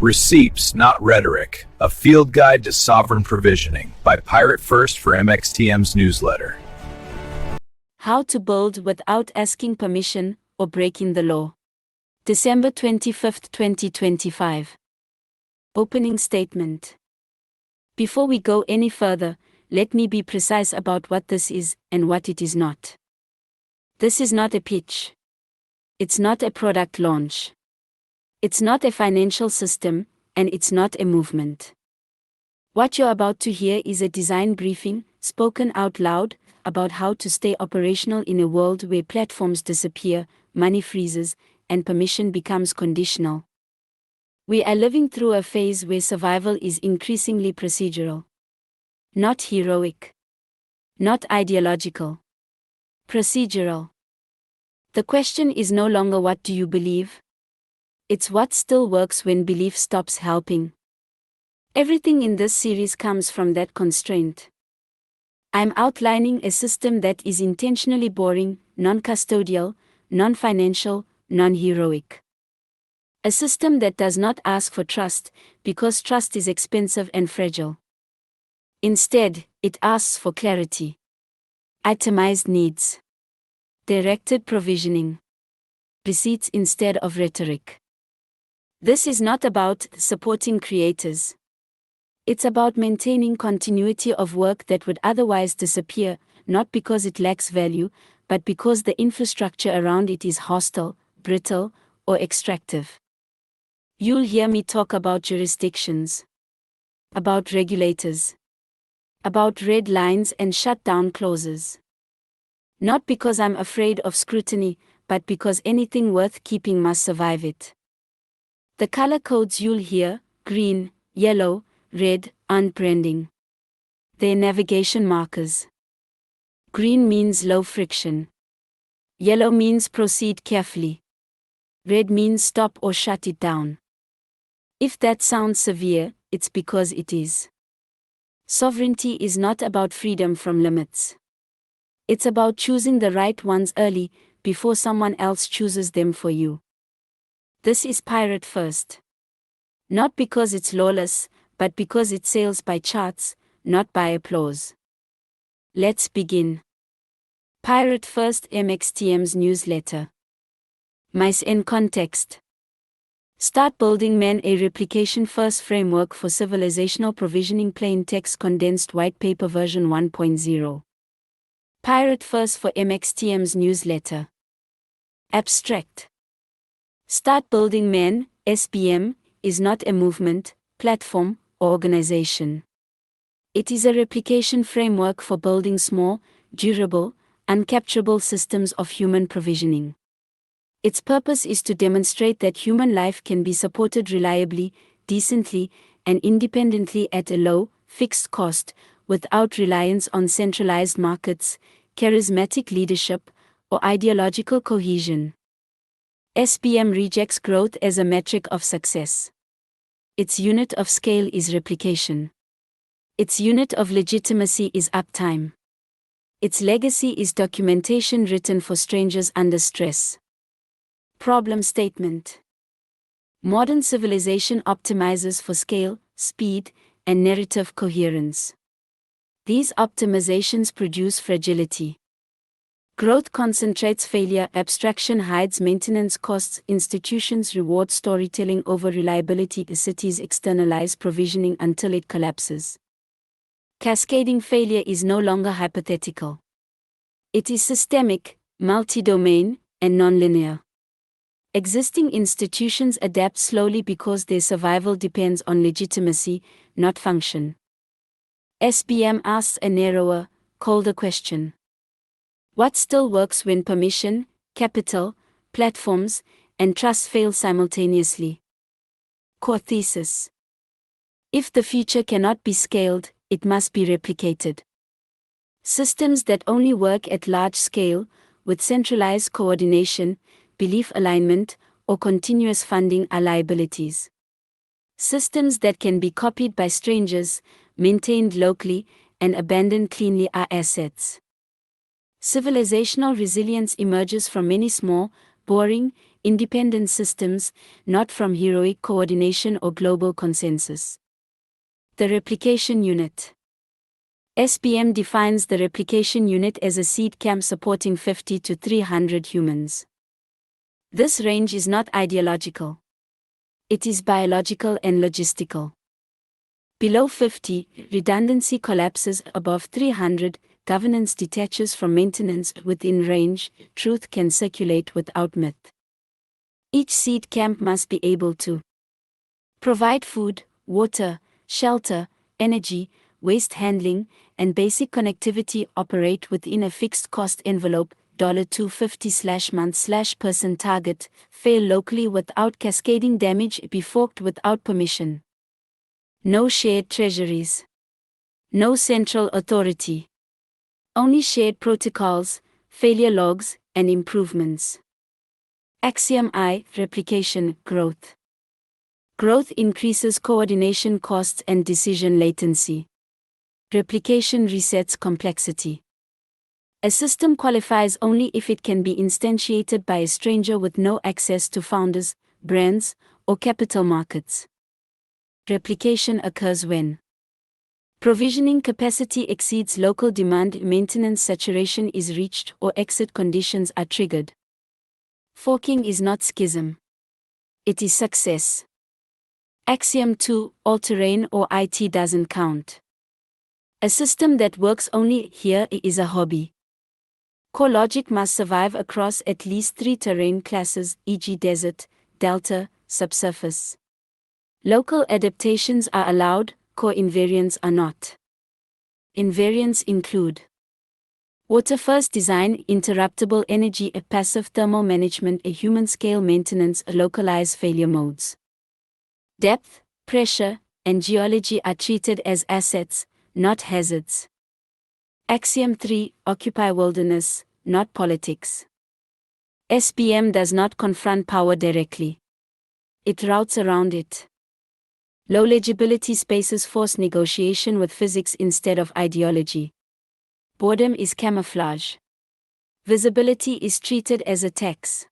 Receipts, Not Rhetoric, a field guide to sovereign provisioning by Pirate First for MXTM's newsletter. How to build without asking permission or breaking the law. December 25, 2025. Opening statement. Before we go any further, let me be precise about what this is and what it is not. This is not a pitch. It's not a product launch. It's not a financial system, and it's not a movement. What you're about to hear is a design briefing, spoken out loud, about how to stay operational in a world where platforms disappear, money freezes, and permission becomes conditional. We are living through a phase where survival is increasingly procedural. Not heroic. Not ideological. Procedural. The question is no longer what do you believe? It's what still works when belief stops helping. Everything in this series comes from that constraint. I'm outlining a system that is intentionally boring, non-custodial, non-financial, non-heroic. A system that does not ask for trust, because trust is expensive and fragile. Instead, it asks for clarity. Itemized needs. Directed provisioning. Receipts instead of rhetoric. This is not about supporting creators. It's about maintaining continuity of work that would otherwise disappear, not because it lacks value, but because the infrastructure around it is hostile, brittle, or extractive. You'll hear me talk about jurisdictions, about regulators, about red lines and shutdown clauses. Not because I'm afraid of scrutiny, but because anything worth keeping must survive it. The color codes you'll hear, green, yellow, red, aren't branding. They're navigation markers. Green means low friction. Yellow means proceed carefully. Red means stop or shut it down. If that sounds severe, it's because it is. Sovereignty is not about freedom from limits. It's about choosing the right ones early, before someone else chooses them for you. This is Pirate First. Not because it's lawless, but because it sails by charts, not by applause. Let's begin. Pirate First, MXTM's newsletter. Mice in context. Start building Man, a replication-first framework for civilizational provisioning, plain text condensed white paper version 1.0. Pirate First for MXTM's newsletter. Abstract. Start Building Man, SBM, is not a movement, platform, or organization. It is a replication framework for building small, durable, uncapturable systems of human provisioning. Its purpose is to demonstrate that human life can be supported reliably, decently, and independently at a low, fixed cost, without reliance on centralized markets, charismatic leadership, or ideological cohesion. SBM rejects growth as a metric of success. Its unit of scale is replication. Its unit of legitimacy is uptime. Its legacy is documentation written for strangers under stress. Problem statement. Modern civilization optimizes for scale, speed, and narrative coherence. These optimizations produce fragility. Growth concentrates failure, abstraction hides maintenance costs, institutions reward storytelling over reliability, cities externalize provisioning until it collapses. Cascading failure is no longer hypothetical. It is systemic, multi-domain, and nonlinear. Existing institutions adapt slowly because their survival depends on legitimacy, not function. SBM asks a narrower, colder question. What still works when permission, capital, platforms, and trust fail simultaneously? Core thesis. If the future cannot be scaled, it must be replicated. Systems that only work at large scale, with centralized coordination, belief alignment, or continuous funding are liabilities. Systems that can be copied by strangers, maintained locally, and abandoned cleanly are assets. Civilizational resilience emerges from many small, boring, independent systems, not from heroic coordination or global consensus. The replication unit. SBM defines the replication unit as a seed camp supporting 50 to 300 humans. This range is not ideological. It is biological and logistical. Below 50, redundancy collapses. Above 300, governance detaches from maintenance. Within range, truth can circulate without myth. Each seed camp must be able to provide food, water, shelter, energy, waste handling, and basic connectivity, operate within a fixed cost envelope, $250/month/person target, fail locally without cascading damage, be forked without permission. No shared treasuries. No central authority. Only shared protocols, failure logs, and improvements. Axiom I, replication, growth. Growth increases coordination costs and decision latency. Replication resets complexity. A system qualifies only if it can be instantiated by a stranger with no access to founders, brands, or capital markets. Replication occurs when provisioning capacity exceeds local demand, maintenance saturation is reached, or exit conditions are triggered. Forking is not schism. It is success. Axiom 2, all-terrain or IT doesn't count. A system that works only here is a hobby. Core logic must survive across at least 3 terrain classes, e.g. desert, delta, subsurface. Local adaptations are allowed, core invariants are not. Invariants include water-first design, interruptible energy, a passive thermal management, a human-scale maintenance, a localized failure modes. Depth, pressure, and geology are treated as assets, not hazards. Axiom 3, occupy wilderness, not politics. SBM does not confront power directly. It routes around it. Low legibility spaces force negotiation with physics instead of ideology. Boredom is camouflage. Visibility is treated as a tax.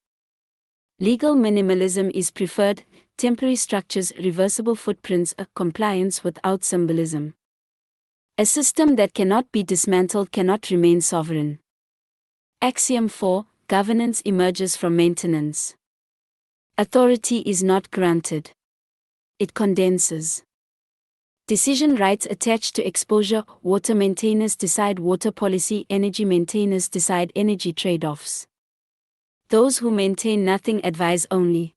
Legal minimalism is preferred, temporary structures, reversible footprints, a compliance without symbolism. A system that cannot be dismantled cannot remain sovereign. Axiom 4, governance emerges from maintenance. Authority is not granted. It condenses. Decision rights attached to exposure, water maintainers decide water policy, energy maintainers decide energy trade-offs. Those who maintain nothing advise only.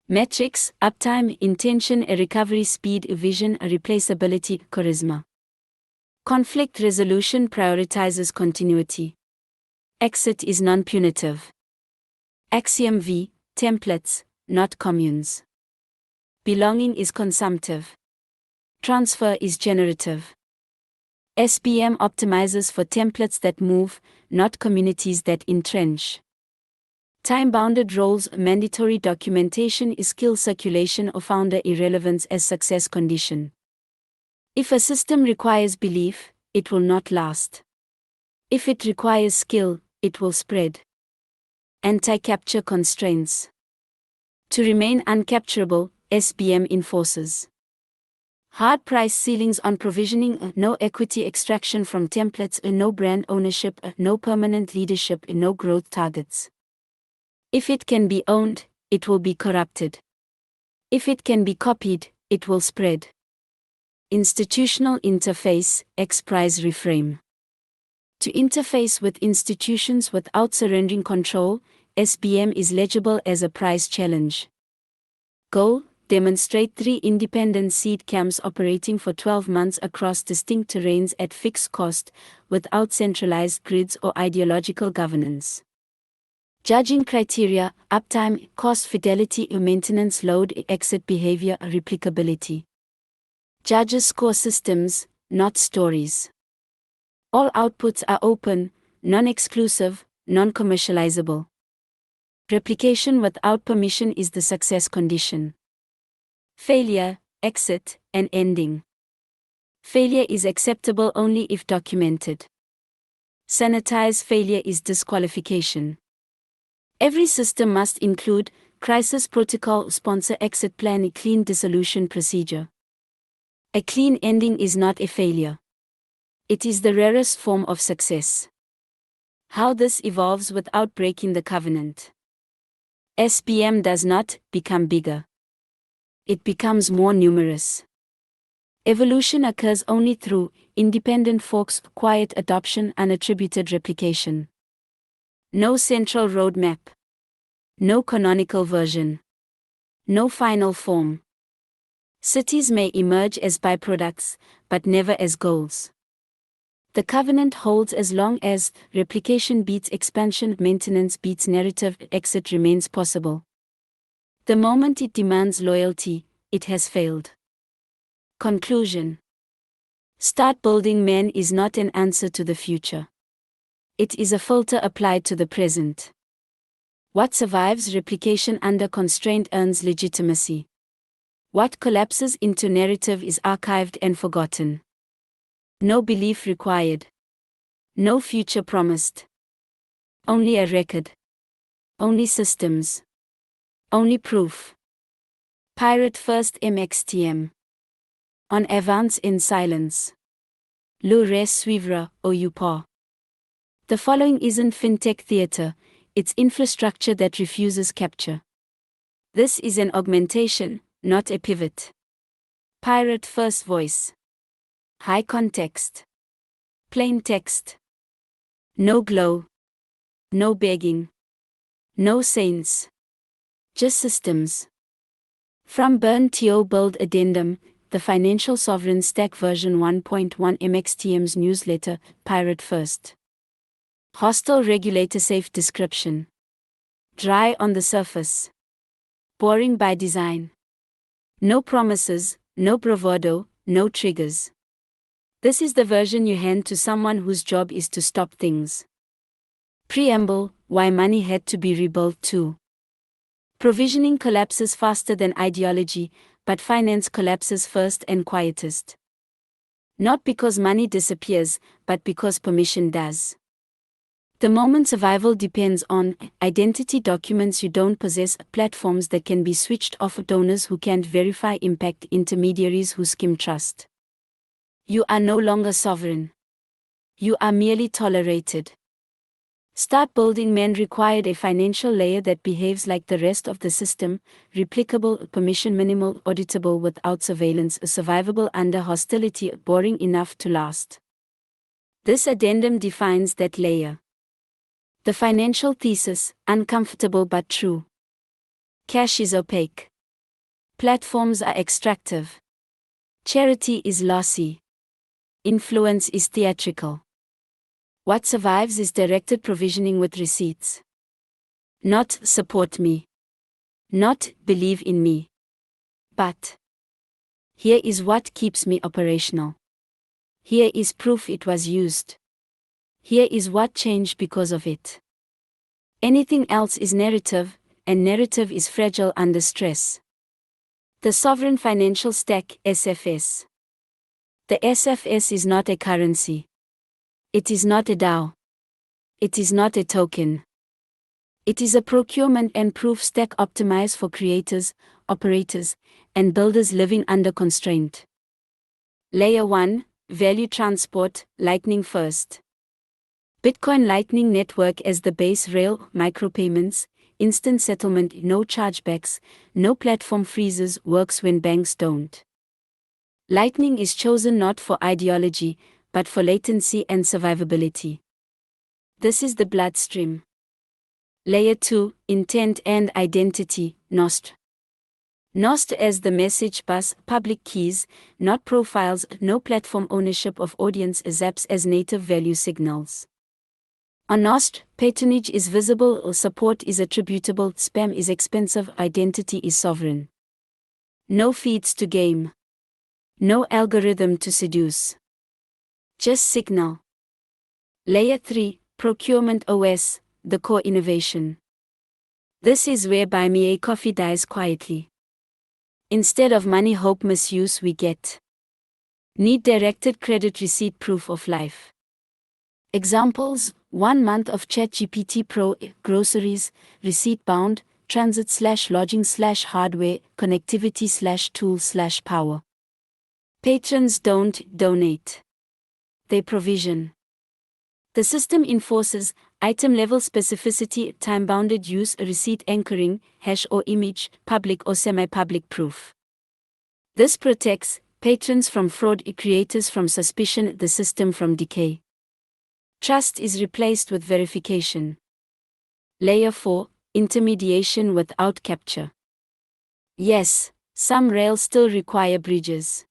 Metrics, uptime, intention, a recovery speed, a vision, a replaceability, charisma. Conflict resolution prioritizes continuity. Exit is non-punitive. Axiom V, templates, not communes. Belonging is consumptive. Transfer is generative. SBM optimizes for templates that move, not communities that entrench. Time-bounded roles, mandatory documentation is skill circulation or founder irrelevance as success condition. If a system requires belief, it will not last. If it requires skill, it will spread. Anti-capture constraints. To remain uncapturable, SBM enforces hard price ceilings on provisioning, no equity extraction from templates, no brand ownership, no permanent leadership, no growth targets. If it can be owned, it will be corrupted. If it can be copied, it will spread. Institutional interface, X-Prize reframe. To interface with institutions without surrendering control, SBM is legible as a price challenge. Goal: demonstrate 3 independent seed camps operating for 12 months across distinct terrains at fixed cost, without centralized grids or ideological governance. Judging criteria: uptime, cost, fidelity, maintenance load, exit behavior, replicability. Judges score systems, not stories. All outputs are open, non-exclusive, non-commercializable. Replication without permission is the success condition. Failure, exit, and ending. Failure is acceptable only if documented. Sanitize failure is disqualification. Every system must include crisis protocol, sponsor, exit plan, a clean dissolution procedure. A clean ending is not a failure. It is the rarest form of success. How this evolves without breaking the covenant. SPM does not become bigger. It becomes more numerous. Evolution occurs only through independent forks, quiet adoption, unattributed replication. No central roadmap. No canonical version. No final form. Cities may emerge as byproducts, but never as goals. The covenant holds as long as replication beats expansion, maintenance beats narrative, exit remains possible. The moment it demands loyalty, it has failed. Conclusion. Start building men is not an answer to the future. It is a filter applied to the present. What survives replication under constraint earns legitimacy. What collapses into narrative is archived and forgotten. No belief required. No future promised. Only a record. Only systems. Only proof. Pirate first MXTM. On avance in silence. Le res suivra, ou pas. The following isn't fintech theater, it's infrastructure that refuses capture. This is an augmentation, not a pivot. Pirate first voice. High context. Plain text. No glow. No begging. No saints. Just systems. From Burn TO Build Addendum, the Financial Sovereign Stack version 1.1 MXTM's newsletter, Pirate First. Hostile regulator safe description. Dry on the surface. Boring by design. No promises, no bravado, no triggers. This is the version you hand to someone whose job is to stop things. Preamble, why money had to be rebuilt too. Provisioning collapses faster than ideology, but finance collapses first and quietest. Not because money disappears, but because permission does. The moment survival depends on identity documents you don't possess, platforms that can be switched off, donors who can't verify impact, intermediaries who skim trust. You are no longer sovereign. You are merely tolerated. Start building men required a financial layer that behaves like the rest of the system, replicable, permission minimal, auditable without surveillance, survivable under hostility, boring enough to last. This addendum defines that layer. The financial thesis, uncomfortable but true. Cash is opaque. Platforms are extractive. Charity is lossy. Influence is theatrical. What survives is directed provisioning with receipts. Not support me. Not believe in me. But here is what keeps me operational. Here is proof it was used. Here is what changed because of it. Anything else is narrative, and narrative is fragile under stress. The Sovereign Financial Stack, SFS. The SFS is not a currency. It is not a DAO. It is not a token. It is a procurement and proof stack optimized for creators, operators, and builders living under constraint. Layer 1, Value Transport, Lightning First. Bitcoin Lightning Network as the base rail, micropayments, instant settlement, no chargebacks, no platform freezes, works when banks don't. Lightning is chosen not for ideology, but for latency and survivability. This is the bloodstream. Layer 2, Intent and Identity, NOST. NOST as the message bus, public keys, not profiles, no platform ownership of audience, zaps as native value signals. On NOST, patronage is visible or support is attributable, spam is expensive, identity is sovereign. No feeds to game. No algorithm to seduce. Just signal. Layer 3, Procurement OS, the core innovation. This is where Buy Me a Coffee dies quietly. Instead of money hope misuse we get need directed credit receipt proof of life. Examples, 1 month of ChatGPT Pro, groceries, receipt bound, transit/lodging/hardware, connectivity/tool/power. Patrons don't donate. They provision. The system enforces item-level specificity, time-bounded use, receipt anchoring, hash or image, public or semi-public proof. This protects patrons from fraud, creators from suspicion, the system from decay. Trust is replaced with verification. Layer 4, intermediation without capture. Yes, some rails still require bridges.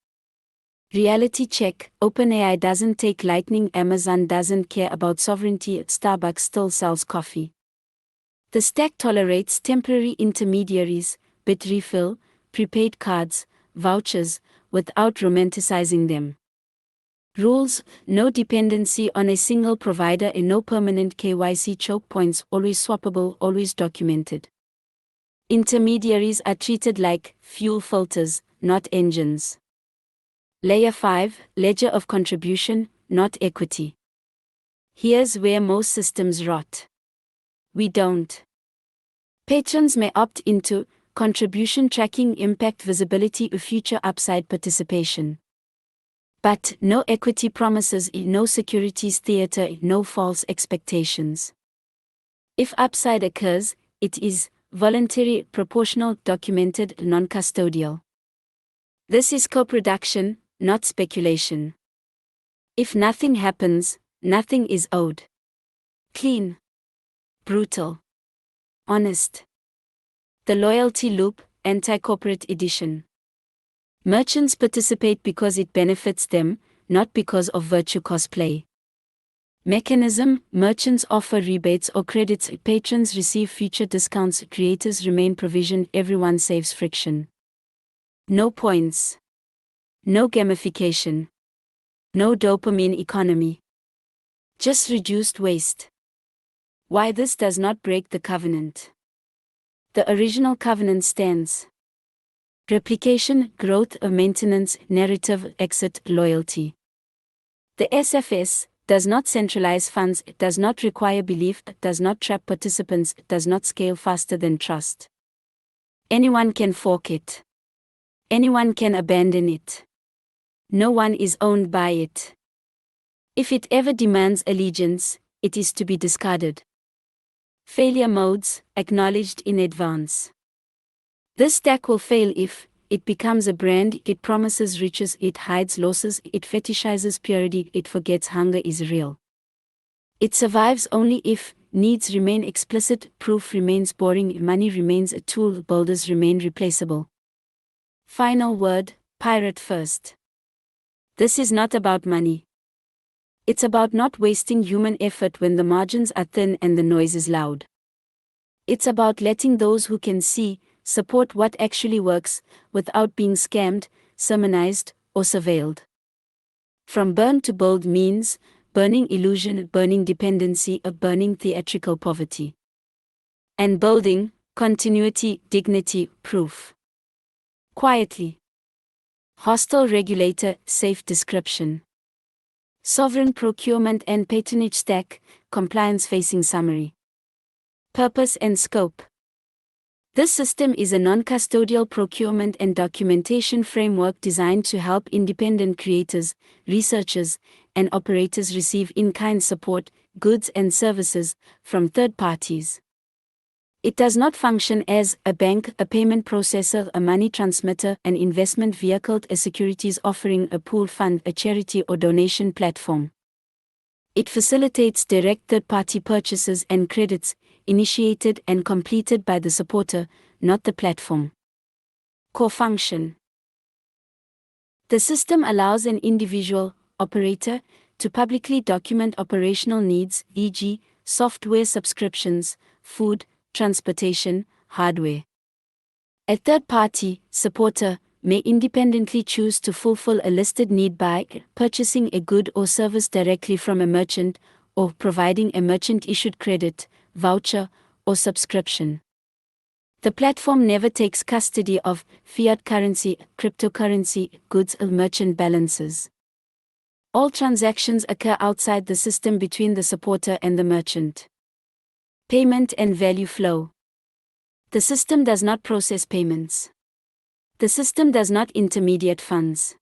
Reality check, OpenAI doesn't take Lightning, Amazon doesn't care about sovereignty, Starbucks still sells coffee. The stack tolerates temporary intermediaries, bit refill, prepaid cards, vouchers, without romanticizing them. Rules: no dependency on a single provider and no permanent KYC choke points, always swappable, always documented. Intermediaries are treated like fuel filters, not engines. Layer 5, ledger of contribution, not equity. Here's where most systems rot. We don't. Patrons may opt into contribution tracking, impact visibility, future upside participation. But no equity promises, no securities theater, no false expectations. If upside occurs, it is voluntary, proportional, documented, non-custodial. This is co-production, not speculation. If nothing happens, nothing is owed. Clean. Brutal. Honest. The Loyalty Loop, Anti-Corporate Edition. Merchants participate because it benefits them, not because of virtue cosplay. Mechanism: merchants offer rebates or credits, patrons receive future discounts, creators remain provisioned, everyone saves friction. No points. No gamification. No dopamine economy. Just reduced waste. Why this does not break the covenant. The original covenant stands. Replication, growth, maintenance, narrative, exit, loyalty. The SFS does not centralize funds, it does not require belief, it does not trap participants, it does not scale faster than trust. Anyone can fork it. Anyone can abandon it. No one is owned by it. If it ever demands allegiance, it is to be discarded. Failure modes, acknowledged in advance. This stack will fail if it becomes a brand, it promises riches, it hides losses, it fetishizes purity, it forgets hunger is real. It survives only if needs remain explicit, proof remains boring, money remains a tool, builders remain replaceable. Final word: pirate first. This is not about money. It's about not wasting human effort when the margins are thin and the noise is loud. It's about letting those who can see support what actually works, without being scammed, sermonized, or surveilled. From burn to bold means burning illusion, burning dependency, or burning theatrical poverty. And building continuity, dignity, proof. Quietly. Hostile regulator, safe description. Sovereign procurement and patronage stack, compliance facing summary. Purpose and scope. This system is a non-custodial procurement and documentation framework designed to help independent creators, researchers, and operators receive in-kind support, goods and services, from third parties. It does not function as a bank, a payment processor, a money transmitter, an investment vehicle, a securities offering, a pool fund, a charity or donation platform. It facilitates direct third-party purchases and credits, initiated and completed by the supporter, not the platform. Core function. The system allows an individual operator to publicly document operational needs, e.g., software subscriptions, food, transportation, hardware. A third-party supporter may independently choose to fulfill a listed need by purchasing a good or service directly from a merchant, or providing a merchant-issued credit, voucher, or subscription. The platform never takes custody of fiat currency, cryptocurrency, goods or merchant balances. All transactions occur outside the system between the supporter and the merchant. Payment and value flow. The system does not process payments. The system does not intermediate funds.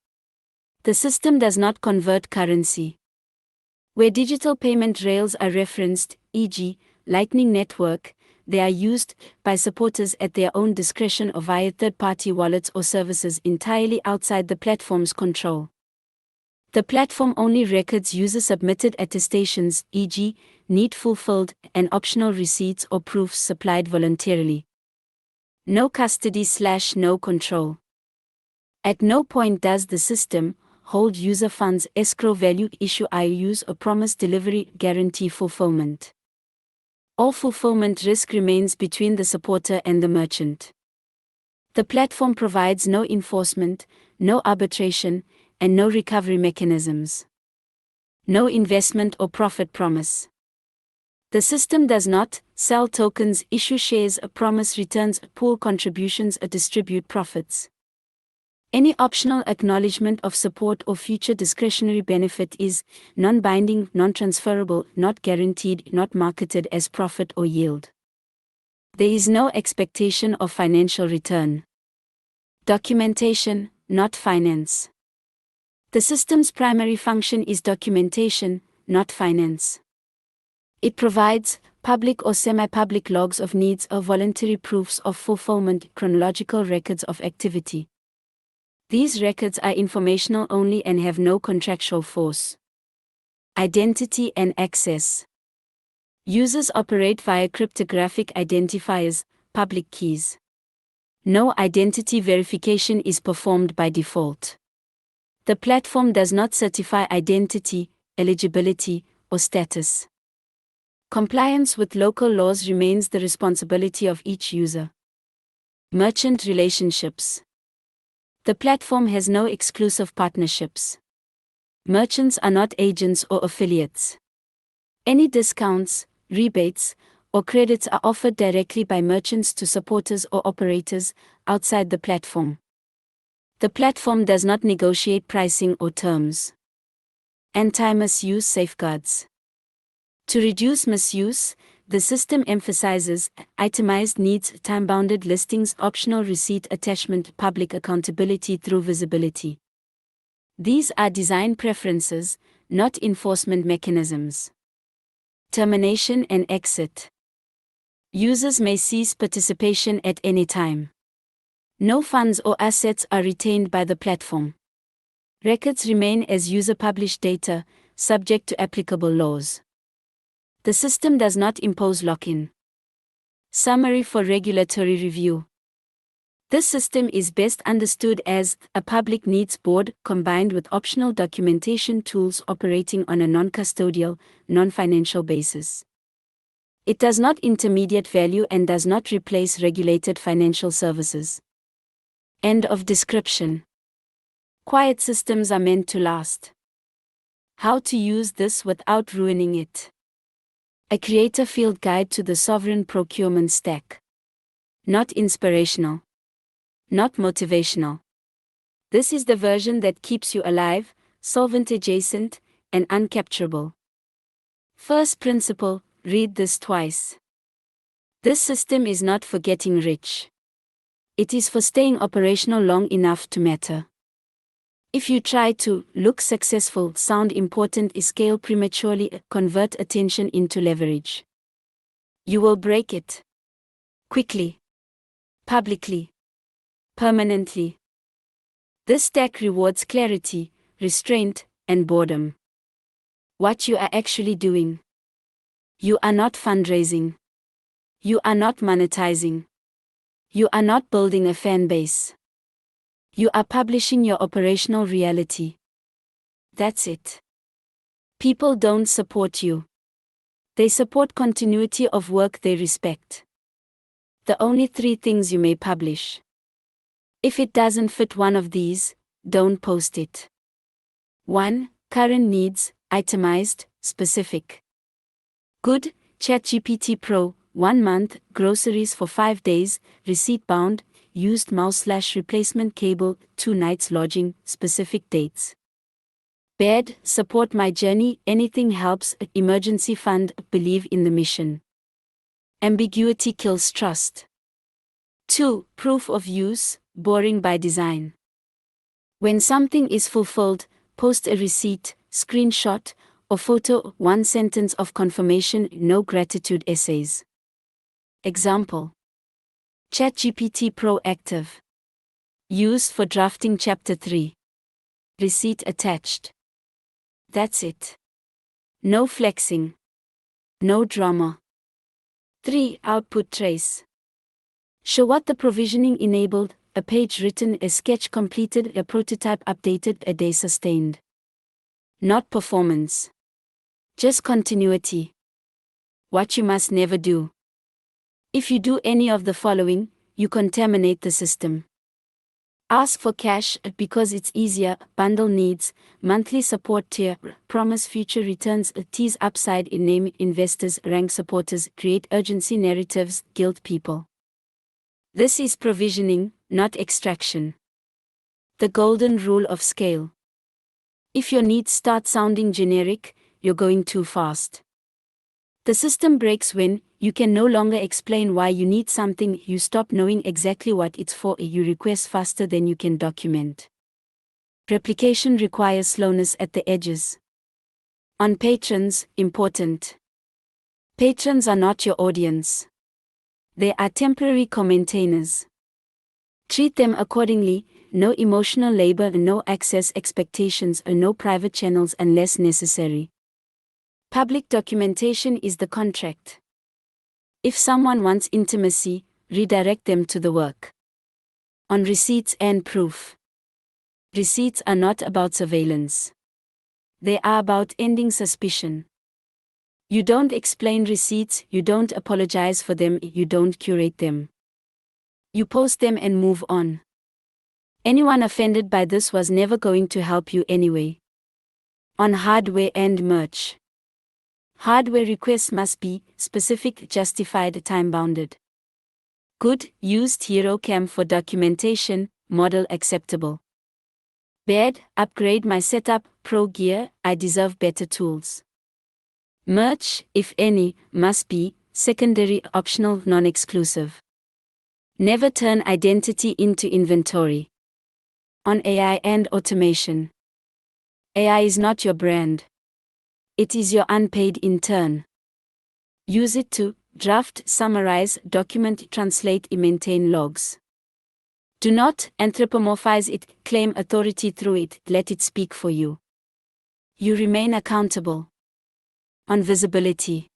The system does not convert currency. Where digital payment rails are referenced, e.g., Lightning Network, they are used by supporters at their own discretion or via third-party wallets or services entirely outside the platform's control. The platform only records user-submitted attestations, e.g., need fulfilled, and optional receipts or proofs supplied voluntarily. No custody/no control. At no point does the system hold user funds, escrow value, issue IOUs, or promise delivery, guarantee fulfillment. All fulfillment risk remains between the supporter and the merchant. The platform provides no enforcement, no arbitration, and no recovery mechanisms. No investment or profit promise. The system does not sell tokens, issue shares, promise returns, pool contributions, or distribute profits. Any optional acknowledgement of support or future discretionary benefit is non-binding, non-transferable, not guaranteed, not marketed as profit or yield. There is no expectation of financial return. Documentation, not finance. The system's primary function is documentation, not finance. It provides public or semi-public logs of needs or voluntary proofs of fulfillment, chronological records of activity. These records are informational only and have no contractual force. Identity and access. Users operate via cryptographic identifiers, public keys. No identity verification is performed by default. The platform does not certify identity, eligibility, or status. Compliance with local laws remains the responsibility of each user. Merchant relationships. The platform has no exclusive partnerships. Merchants are not agents or affiliates. Any discounts, rebates, or credits are offered directly by merchants to supporters or operators outside the platform. The platform does not negotiate pricing or terms. Anti-misuse safeguards. To reduce misuse, the system emphasizes itemized needs, time-bounded listings, optional receipt attachment, public accountability through visibility. These are design preferences, not enforcement mechanisms. Termination and exit. Users may cease participation at any time. No funds or assets are retained by the platform. Records remain as user-published data, subject to applicable laws. The system does not impose lock-in. Summary for regulatory review. This system is best understood as a public needs board combined with optional documentation tools operating on a non-custodial, non-financial basis. It does not intermediate value and does not replace regulated financial services. End of description. Quiet systems are meant to last. How to use this without ruining it. A creator field guide to the sovereign procurement stack. Not inspirational. Not motivational. This is the version that keeps you alive, solvent adjacent, and uncapturable. First principle, read this twice. This system is not for getting rich. It is for staying operational long enough to matter. If you try to look successful, sound important, scale prematurely, convert attention into leverage, you will break it. Quickly. Publicly. Permanently. This stack rewards clarity, restraint, and boredom. What you are actually doing. You are not fundraising. You are not monetizing. You are not building a fan base. You are publishing your operational reality. That's it. People don't support you. They support continuity of work they respect. The only 3 things you may publish. If it doesn't fit one of these, don't post it. 1. Current needs, itemized, specific. Good, ChatGPT Pro, 1 month, groceries for 5 days, receipt bound, used mouse/replacement cable, 2 nights lodging, specific dates. Bed, support my journey, anything helps, emergency fund, believe in the mission. Ambiguity kills trust. 2. Proof of use, boring by design. When something is fulfilled, post a receipt, screenshot, or photo, one sentence of confirmation, no gratitude essays. Example. ChatGPT Proactive. Used for drafting Chapter 3. Receipt attached. That's it. No flexing. No drama. 3. Output trace. Show what the provisioning enabled, a page written, a sketch completed, a prototype updated, a day sustained. Not performance. Just continuity. What you must never do. If you do any of the following, you contaminate the system. Ask for cash because it's easier, bundle needs, monthly support tier, promise future returns, tease upside in name investors, rank supporters, create urgency narratives, guilt people. This is provisioning, not extraction. The golden rule of scale. If your needs start sounding generic, you're going too fast. The system breaks when you can no longer explain why you need something, you stop knowing exactly what it's for, you request faster than you can document. Replication requires slowness at the edges. On patrons, important. Patrons are not your audience. They are temporary commentainers. Treat them accordingly, no emotional labor, no access expectations, no private channels unless necessary. Public documentation is the contract. If someone wants intimacy, redirect them to the work. On receipts and proof. Receipts are not about surveillance. They are about ending suspicion. You don't explain receipts, you don't apologize for them, you don't curate them. You post them and move on. Anyone offended by this was never going to help you anyway. On hardware and merch. Hardware requests must be specific, justified, time-bounded. Good, used HeroCam for documentation, model acceptable. Bad, upgrade my setup, pro gear, I deserve better tools. Merch, if any, must be secondary, optional, non-exclusive. Never turn identity into inventory. On AI and automation. AI is not your brand. It is your unpaid intern. Use it to draft, summarize, document, translate, maintain logs. Do not anthropomorphize it, claim authority through it, let it speak for you. You remain accountable. On visibility.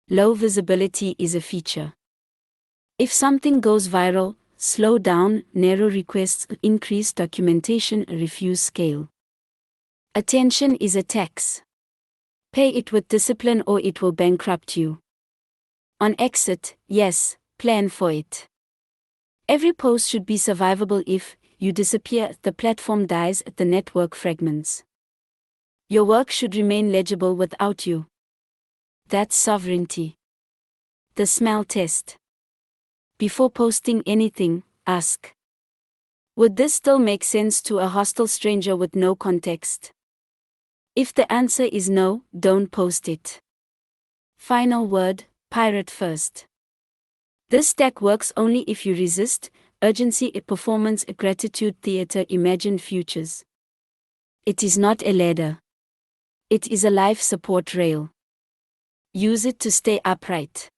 Low visibility is a feature. If something goes viral, slow down, narrow requests, increase documentation, refuse scale. Attention is a tax. Pay it with discipline or it will bankrupt you. On exit, yes, plan for it. Every post should be survivable. If you disappear, the platform dies, the network fragments. Your work should remain legible without you. That's sovereignty. The smell test. Before posting anything, ask. Would this still make sense to a hostile stranger with no context? If the answer is no, don't post it. Final word, pirate first. This stack works only if you resist urgency, performance, gratitude, theater, imagine futures. It is not a ladder. It is a life support rail. Use it to stay upright.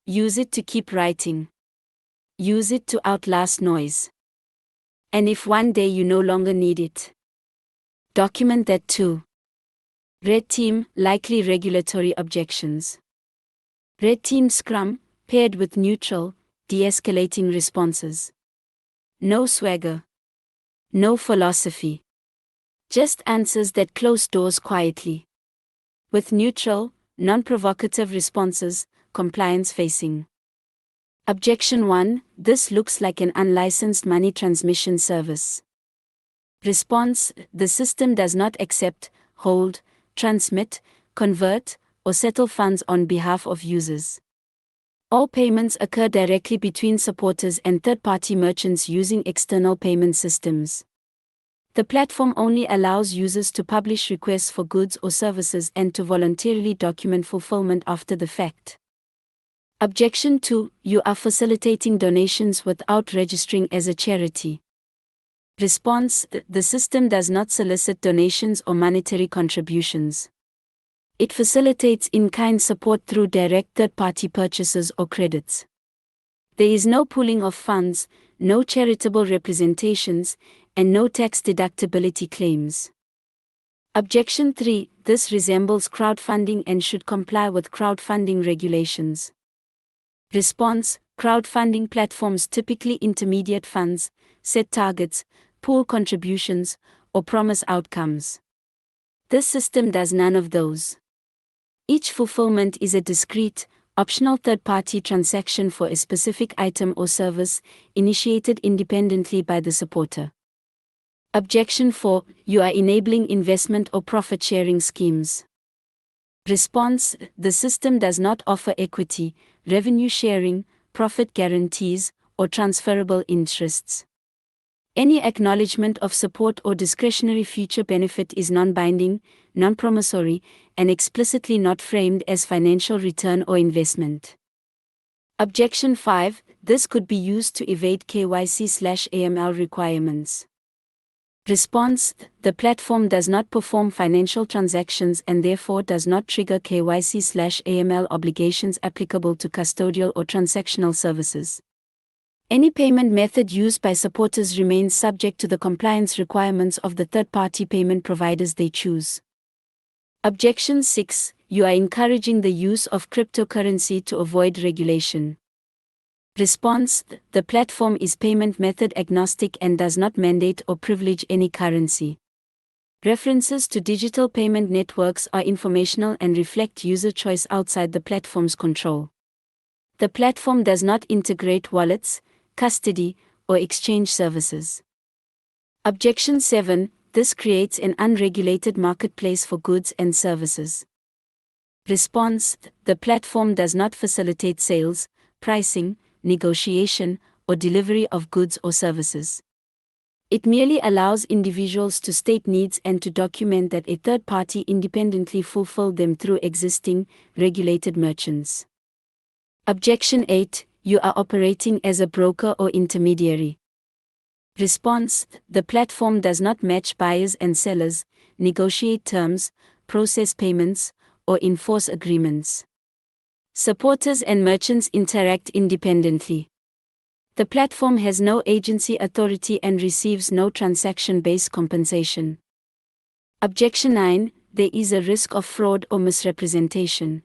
Use it to keep writing. Use it to outlast noise. And if one day you no longer need it, document that too. Red Team, likely regulatory objections. Red Team Scrum, paired with neutral, de-escalating responses. No swagger. No philosophy. Just answers that close doors quietly. With neutral, non-provocative responses, compliance-facing. Objection 1, this looks like an unlicensed money transmission service. Response, the system does not accept, hold, transmit, convert, or settle funds on behalf of users. All payments occur directly between supporters and third-party merchants using external payment systems. The platform only allows users to publish requests for goods or services and to voluntarily document fulfillment after the fact. Objection 2. You are facilitating donations without registering as a charity. Response: the system does not solicit donations or monetary contributions. It facilitates in-kind support through direct third-party purchases or credits. There is no pooling of funds, no charitable representations, and no tax deductibility claims. Objection 3. This resembles crowdfunding and should comply with crowdfunding regulations. Response: crowdfunding platforms typically intermediate funds, set targets, pool contributions, or promise outcomes. This system does none of those. Each fulfillment is a discrete, optional third-party transaction for a specific item or service, initiated independently by the supporter. Objection 4. You are enabling investment or profit-sharing schemes. Response: the system does not offer equity, revenue sharing, profit guarantees, or transferable interests. Any acknowledgement of support or discretionary future benefit is non-binding, non-promissory, and explicitly not framed as financial return or investment. Objection 5. This could be used to evade KYC/AML requirements. Response: the platform does not perform financial transactions and therefore does not trigger KYC/AML obligations applicable to custodial or transactional services. Any payment method used by supporters remains subject to the compliance requirements of the third-party payment providers they choose. Objection 6. You are encouraging the use of cryptocurrency to avoid regulation. Response: the platform is payment method agnostic and does not mandate or privilege any currency. References to digital payment networks are informational and reflect user choice outside the platform's control. The platform does not integrate wallets, custody, or exchange services. Objection 7. This creates an unregulated marketplace for goods and services. Response: the platform does not facilitate sales, pricing, negotiation, or delivery of goods or services. It merely allows individuals to state needs and to document that a third party independently fulfilled them through existing, regulated merchants. Objection 8. You are operating as a broker or intermediary. Response: the platform does not match buyers and sellers, negotiate terms, process payments, or enforce agreements. Supporters and merchants interact independently. The platform has no agency authority and receives no transaction-based compensation. Objection 9. There is a risk of fraud or misrepresentation.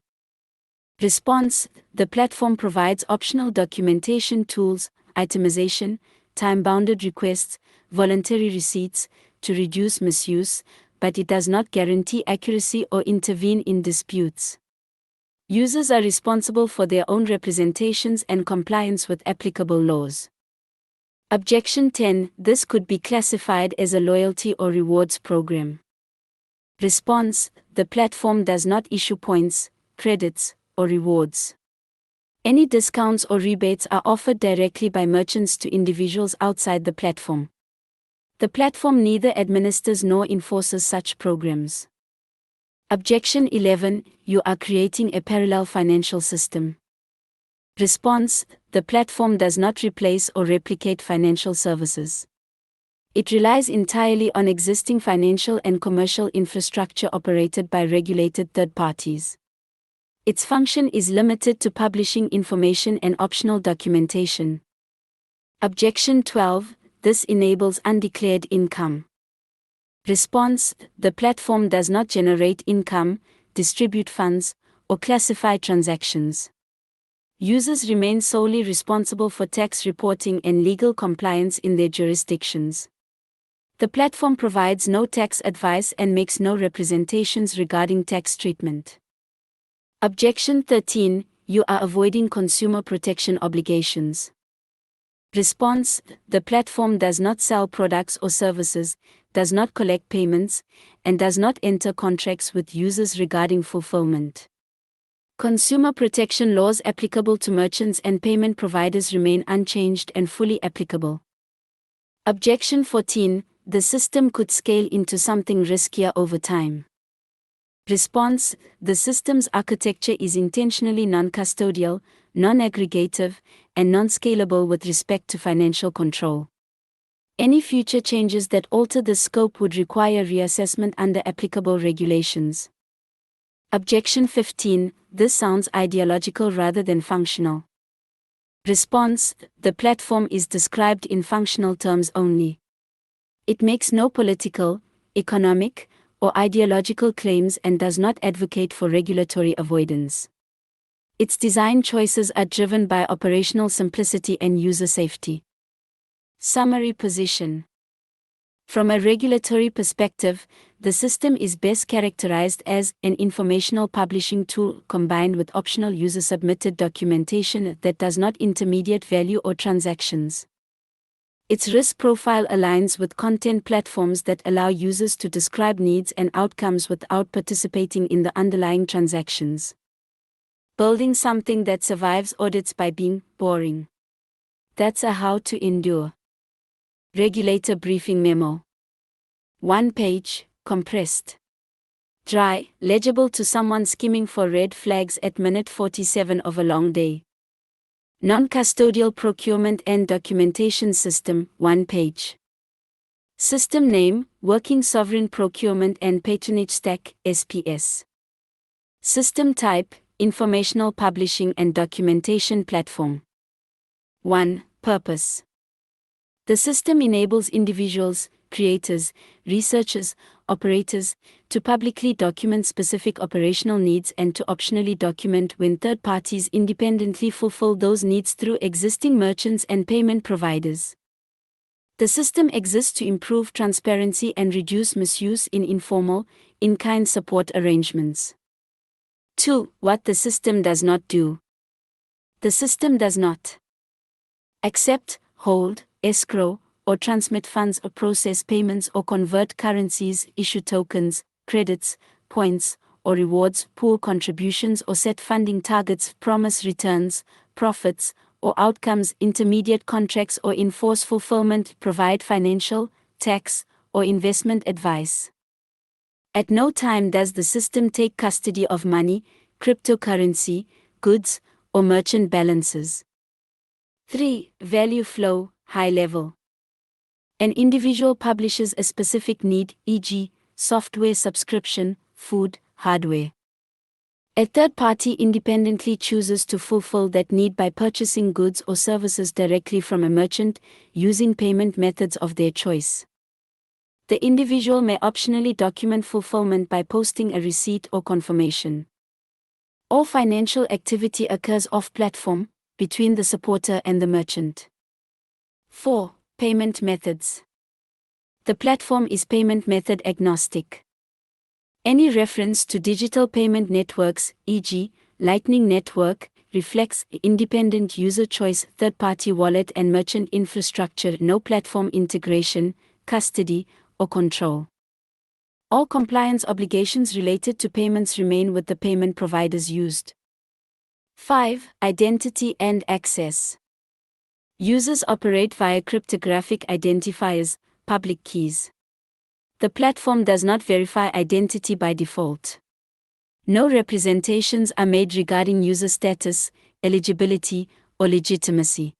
Response: the platform provides optional documentation tools, itemization, time-bounded requests, voluntary receipts, to reduce misuse, but it does not guarantee accuracy or intervene in disputes. Users are responsible for their own representations and compliance with applicable laws. Objection 10. This could be classified as a loyalty or rewards program. Response: the platform does not issue points, credits, or rewards. Any discounts or rebates are offered directly by merchants to individuals outside the platform. The platform neither administers nor enforces such programs. Objection 11. You are creating a parallel financial system. Response: the platform does not replace or replicate financial services. It relies entirely on existing financial and commercial infrastructure operated by regulated third parties. Its function is limited to publishing information and optional documentation. Objection 12. This enables undeclared income. Response: the platform does not generate income, distribute funds, or classify transactions. Users remain solely responsible for tax reporting and legal compliance in their jurisdictions. The platform provides no tax advice and makes no representations regarding tax treatment. Objection 13. You are avoiding consumer protection obligations. Response: the platform does not sell products or services, does not collect payments, and does not enter contracts with users regarding fulfillment. Consumer protection laws applicable to merchants and payment providers remain unchanged and fully applicable. Objection 14. the system could scale into something riskier over time. Response: the system's architecture is intentionally non-custodial, non-aggregative, and non-scalable with respect to financial control. Any future changes that alter the scope would require reassessment under applicable regulations. Objection 15: this sounds ideological rather than functional. Response: the platform is described in functional terms only. It makes no political, economic, or ideological claims and does not advocate for regulatory avoidance. Its design choices are driven by operational simplicity and user safety. Summary position. From a regulatory perspective, the system is best characterized as an informational publishing tool combined with optional user-submitted documentation that does not intermediate value or transactions. Its risk profile aligns with content platforms that allow users to describe needs and outcomes without participating in the underlying transactions. Building something that survives audits by being boring. That's a how to endure. Regulator briefing memo. 1 page, compressed. Dry, legible to someone skimming for red flags at minute 47 of a long day. Non-custodial procurement and documentation system, 1 page. System name, Working Sovereign Procurement and Patronage Stack, SPS. System type, Informational Publishing and Documentation Platform. 1. Purpose. The system enables individuals, creators, researchers, operators, to publicly document specific operational needs and to optionally document when third parties independently fulfill those needs through existing merchants and payment providers. The system exists to improve transparency and reduce misuse in informal, in-kind support arrangements. 2. What the system does not do. The system does not accept, hold, escrow, or transmit funds or process payments or convert currencies, issue tokens, credits, points, or rewards, pool contributions or set funding targets, promise returns, profits, or outcomes, intermediate contracts or enforce fulfillment, provide financial, tax, or investment advice. At no time does the system take custody of money, cryptocurrency, goods, or merchant balances. 3. Value flow, high level. An individual publishes a specific need, e.g., software subscription, food, hardware. A third party independently chooses to fulfill that need by purchasing goods or services directly from a merchant, using payment methods of their choice. The individual may optionally document fulfillment by posting a receipt or confirmation. All financial activity occurs off-platform, between the supporter and the merchant. 4. Payment methods. The platform is payment method agnostic. Any reference to digital payment networks, e.g., Lightning Network, reflects independent user choice, third-party wallet and merchant infrastructure, no platform integration, custody, or control. All compliance obligations related to payments remain with the payment providers used. 5. Identity and access. Users operate via cryptographic identifiers, public keys. The platform does not verify identity by default. No representations are made regarding user status, eligibility, or legitimacy.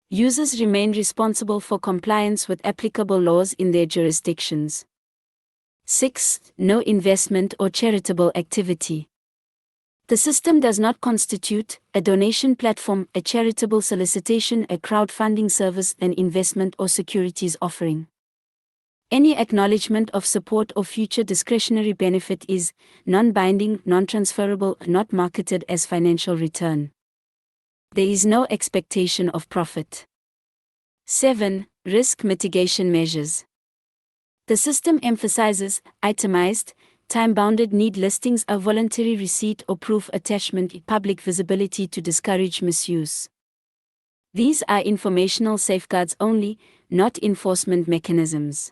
Users remain responsible for compliance with applicable laws in their jurisdictions. 6. No investment or charitable activity. The system does not constitute a donation platform, a charitable solicitation, a crowdfunding service, an investment or securities offering. Any acknowledgement of support or future discretionary benefit is non-binding, non-transferable, not marketed as financial return. There is no expectation of profit. 7. Risk mitigation measures. The system emphasizes itemized, time-bounded need listings, a voluntary receipt or proof attachment, public visibility to discourage misuse. These are informational safeguards only, not enforcement mechanisms.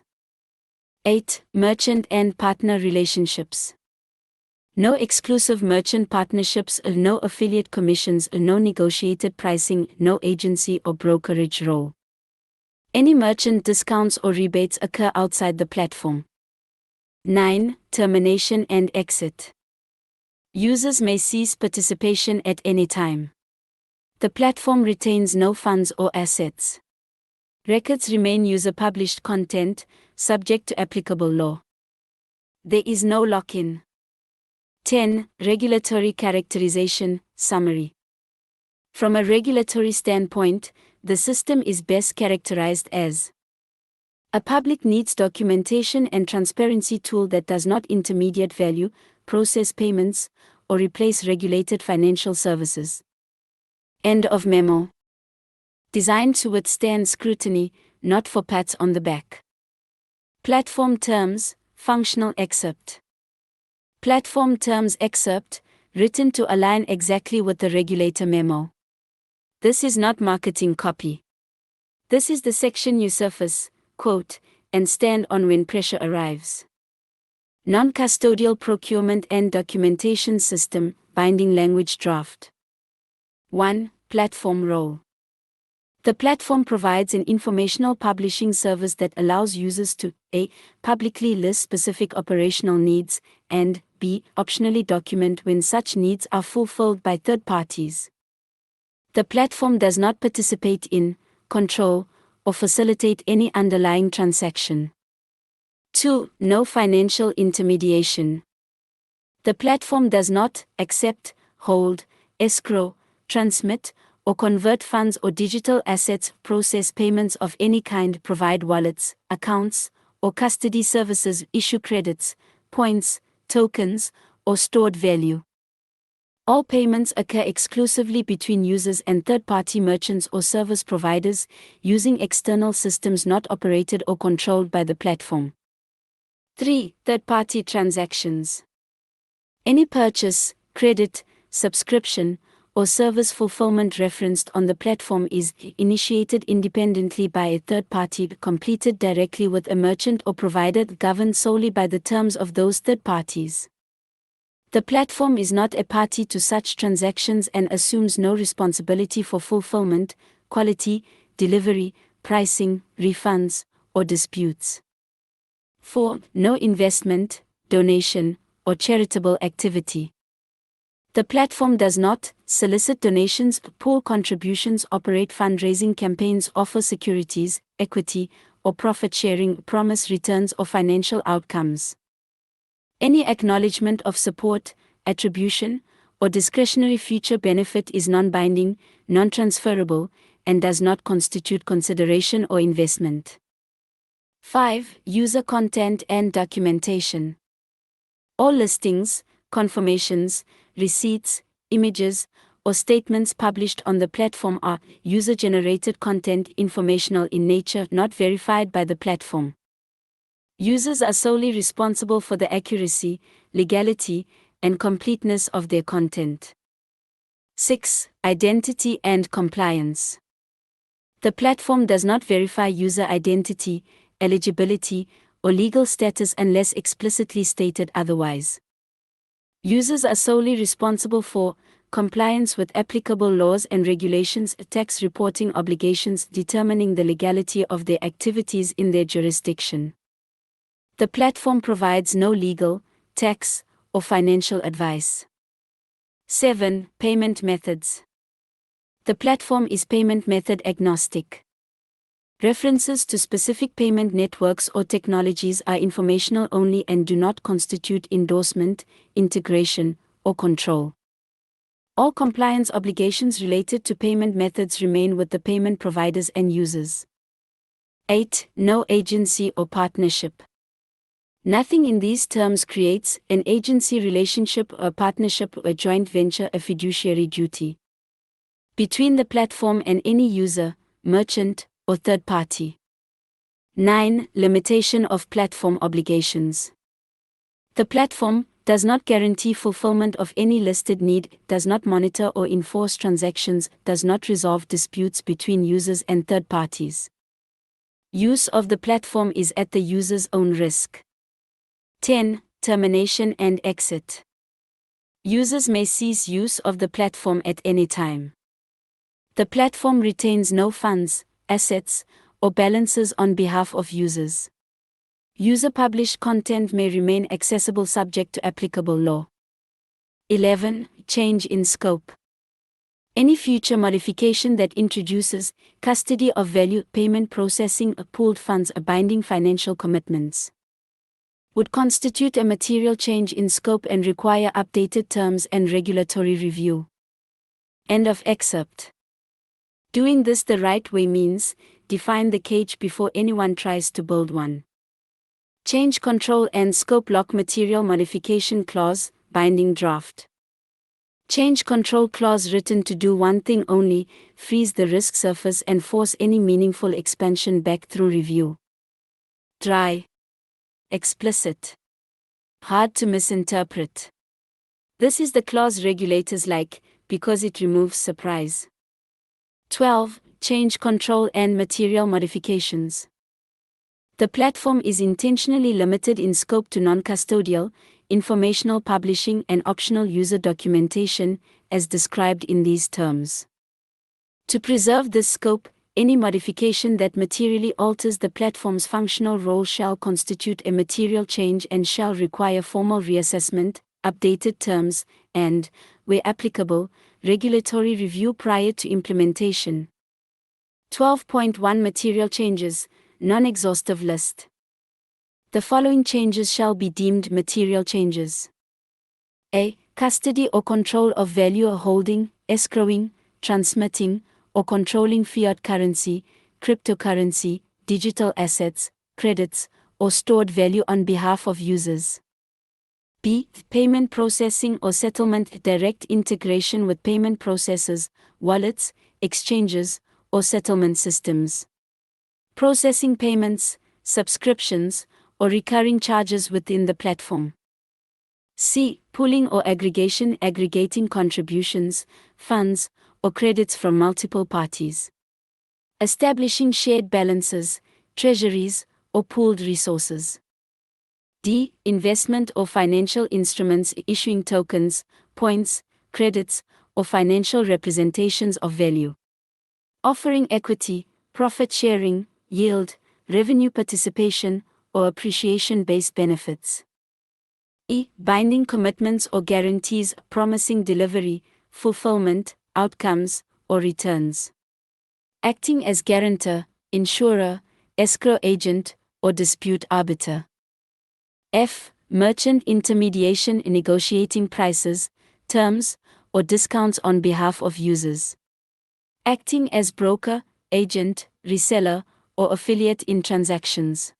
8. Merchant and partner relationships. No exclusive merchant partnerships, no affiliate commissions, no negotiated pricing, no agency or brokerage role. Any merchant discounts or rebates occur outside the platform. 9. Termination and exit. Users may cease participation at any time. The platform retains no funds or assets. Records remain user-published content, subject to applicable law. There is no lock-in. 10. Regulatory characterization, summary. From a regulatory standpoint, the system is best characterized as a public needs documentation and transparency tool that does not intermediate value, process payments, or replace regulated financial services. End of memo. Designed to withstand scrutiny, not for pats on the back. Platform terms, functional excerpt. Platform terms excerpt, written to align exactly with the regulator memo. This is not marketing copy. This is the section you surface, quote, and stand on when pressure arrives. Non-custodial procurement and documentation system, binding language draft. 1. Platform role. The platform provides an informational publishing service that allows users to a. Publicly list specific operational needs, and b. Optionally document when such needs are fulfilled by third parties. The platform does not participate in, control, or facilitate any underlying transaction. 2. No financial intermediation. The platform does not accept, hold, escrow, transmit, or convert funds or digital assets, process payments of any kind, provide wallets, accounts, or custody services, issue credits, points, tokens, or stored value. All payments occur exclusively between users and third-party merchants or service providers, using external systems not operated or controlled by the platform. 3. Third-party transactions. Any purchase, credit, subscription, or service fulfillment referenced on the platform is initiated independently by a third party, completed directly with a merchant or provider, governed solely by the terms of those third parties. The platform is not a party to such transactions and assumes no responsibility for fulfillment, quality, delivery, pricing, refunds, or disputes. 4. No investment, donation, or charitable activity. The platform does not solicit donations, pool contributions, operate fundraising campaigns, offer securities, equity, or profit sharing, promise returns or financial outcomes. Any acknowledgement of support, attribution, or discretionary future benefit is non-binding, non-transferable, and does not constitute consideration or investment. 5. User content and documentation. All listings, confirmations, receipts, images, or statements published on the platform are user-generated content, informational in nature, not verified by the platform. Users are solely responsible for the accuracy, legality, and completeness of their content. 6. Identity and compliance. The platform does not verify user identity, eligibility, or legal status unless explicitly stated otherwise. Users are solely responsible for compliance with applicable laws and regulations, tax reporting obligations, determining the legality of their activities in their jurisdiction. The platform provides no legal, tax, or financial advice. 7. Payment methods. The platform is payment method agnostic. References to specific payment networks or technologies are informational only and do not constitute endorsement, integration, or control. All compliance obligations related to payment methods remain with the payment providers and users. 8. No agency or partnership. Nothing in these terms creates an agency relationship, a partnership, a joint venture, a fiduciary duty between the platform and any user, merchant, or third party. 9. Limitation of platform obligations. The platform does not guarantee fulfillment of any listed need, does not monitor or enforce transactions, does not resolve disputes between users and third parties. Use of the platform is at the user's own risk. 10. Termination and exit. Users may cease use of the platform at any time. The platform retains no funds, assets, or balances on behalf of users. User-published content may remain accessible subject to applicable law. 11. Change in scope. Any future modification that introduces custody of value, payment processing, or pooled funds, or binding financial commitments would constitute a material change in scope and require updated terms and regulatory review. End of excerpt. Doing this the right way means define the cage before anyone tries to build one. Change control and scope lock material modification clause, binding draft. Change control clause written to do one thing only, freeze the risk surface and force any meaningful expansion back through review. Dry. Explicit. Hard to misinterpret. This is the clause regulators like, because it removes surprise. 12. Change control and material modifications. The platform is intentionally limited in scope to non-custodial, informational publishing and optional user documentation, as described in these terms. To preserve this scope, any modification that materially alters the platform's functional role shall constitute a material change and shall require formal reassessment, updated terms, and, where applicable, regulatory review prior to implementation. 12.1 Material changes, non-exhaustive list. The following changes shall be deemed material changes. A. Custody or control of value or holding, escrowing, transmitting, or controlling fiat currency, cryptocurrency, digital assets, credits, or stored value on behalf of users. B. Payment processing or settlement, direct integration with payment processors, wallets, exchanges, or settlement systems. Processing payments, subscriptions, or recurring charges within the platform. C. Pooling or aggregation, aggregating contributions, funds, or credits from multiple parties. Establishing shared balances, treasuries, or pooled resources. D. Investment or financial instruments, issuing tokens, points, credits, or financial representations of value. Offering equity, profit sharing, yield, revenue participation, or appreciation-based benefits. E. Binding commitments or guarantees, promising delivery, fulfillment, outcomes, or returns. Acting as guarantor, insurer, escrow agent, or dispute arbiter. F. Merchant intermediation, negotiating prices, terms, or discounts on behalf of users. Acting as broker, agent, reseller, or affiliate in transactions.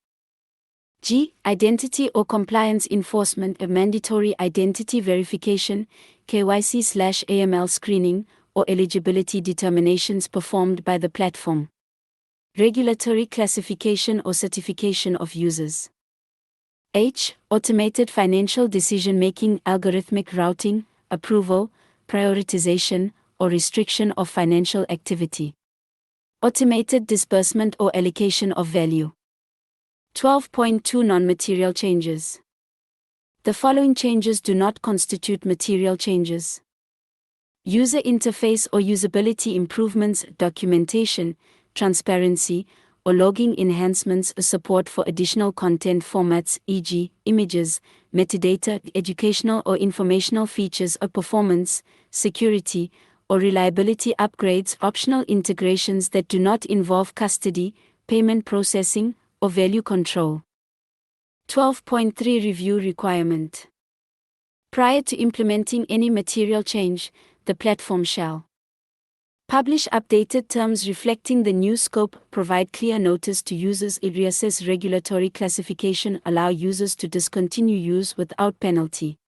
G. Identity or compliance enforcement, a mandatory identity verification, KYC/AML screening, or eligibility determinations performed by the platform. Regulatory classification or certification of users. H. Automated financial decision-making, algorithmic routing, approval, prioritization, or restriction of financial activity. Automated disbursement or allocation of value. 12.2 Non-material changes. The following changes do not constitute material changes. User interface or usability improvements, documentation, transparency, or logging enhancements, support for additional content formats, e.g., images, metadata, educational or informational features, or performance, security, or reliability upgrades, optional integrations that do not involve custody, payment processing, or value control. 12.3 Review requirement. Prior to implementing any material change, the platform shall publish updated terms reflecting the new scope, provide clear notice to users, reassess regulatory classification, allow users to discontinue use without penalty.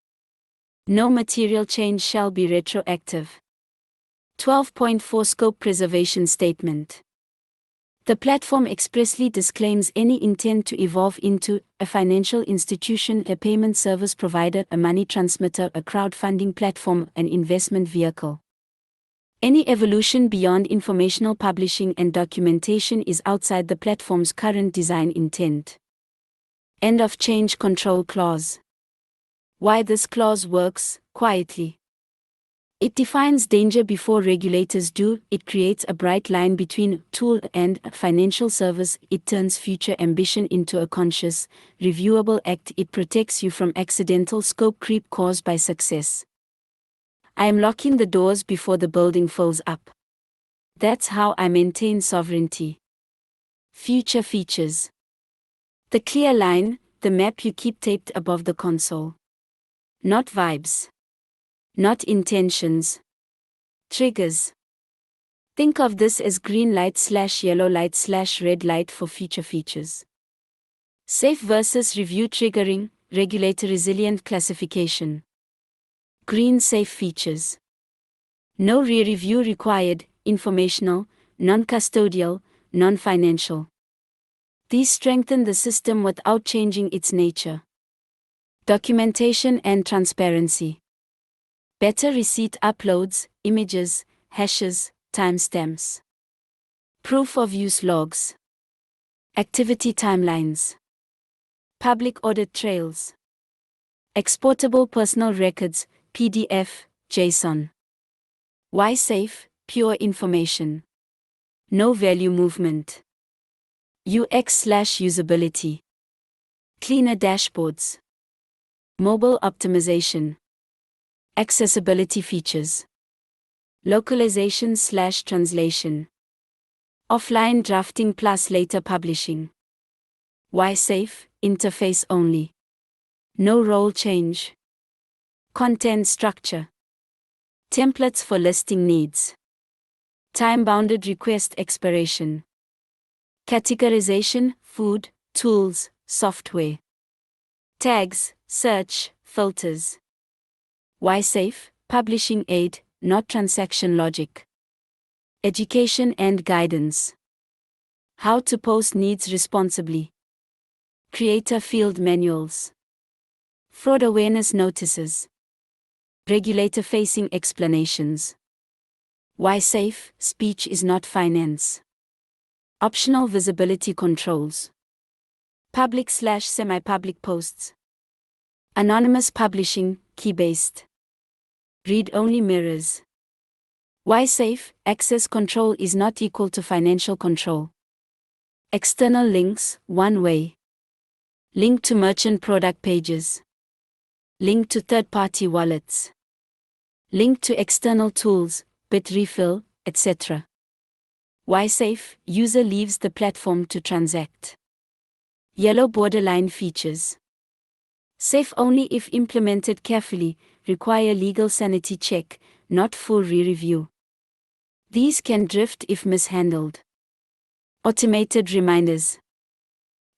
No material change shall be retroactive. 12.4 Scope Preservation Statement. The platform expressly disclaims any intent to evolve into a financial institution, a payment service provider, a money transmitter, a crowdfunding platform, an investment vehicle. Any evolution beyond informational publishing and documentation is outside the platform's current design intent. End of Change Control Clause. Why this clause works, quietly. It defines danger before regulators do. It creates a bright line between tool and financial service. It turns future ambition into a conscious, reviewable act. It protects you from accidental scope creep caused by success. I am locking the doors before the building fills up. That's how I maintain sovereignty. Future features. The clear line, the map you keep taped above the console. Not vibes. Not intentions. Triggers. Think of this as green light/yellow light/red light for future features. Safe versus review triggering, regulator resilient classification. Green safe features. No re-review required, informational, non-custodial, non-financial. These strengthen the system without changing its nature. Documentation and transparency. Better receipt uploads, images, hashes, timestamps. Proof of use logs. Activity timelines. Public audit trails. Exportable personal records, PDF, JSON. Why safe? Pure information. No value movement. UX/usability. Cleaner dashboards. Mobile optimization. Accessibility features. Localization/translation. Offline drafting plus later publishing. Why safe? Interface only. No role change. Content structure. Templates for listing needs. Time-bounded request expiration. Categorization, food, tools, software. Tags, search, filters. Why safe? Publishing aid, not transaction logic. Education and guidance. How to post needs responsibly. Creator field manuals. Fraud awareness notices. Regulator-facing explanations. Why safe? Speech is not finance. Optional visibility controls. Public/semi-public posts. Anonymous publishing, key-based. Read-only mirrors. Why safe? Access control is not equal to financial control. External links, one way. Link to merchant product pages. Link to third-party wallets. Link to external tools, Bitrefill, etc. Why safe? User leaves the platform to transact. Yellow borderline features. Safe only if implemented carefully, require legal sanity check, not full re-review. These can drift if mishandled. Automated reminders.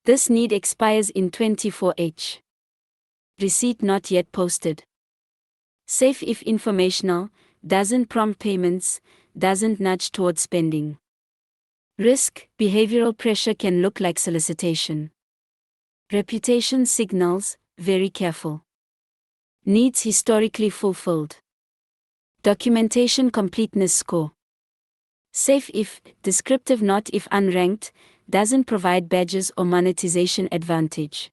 This need expires in 24H. Receipt not yet posted. Safe if informational, doesn't prompt payments, doesn't nudge toward spending. Risk, behavioral pressure can look like solicitation. Reputation signals, very careful. Needs historically fulfilled. Documentation completeness score. Safe if, descriptive not if unranked, doesn't provide badges or monetization advantage.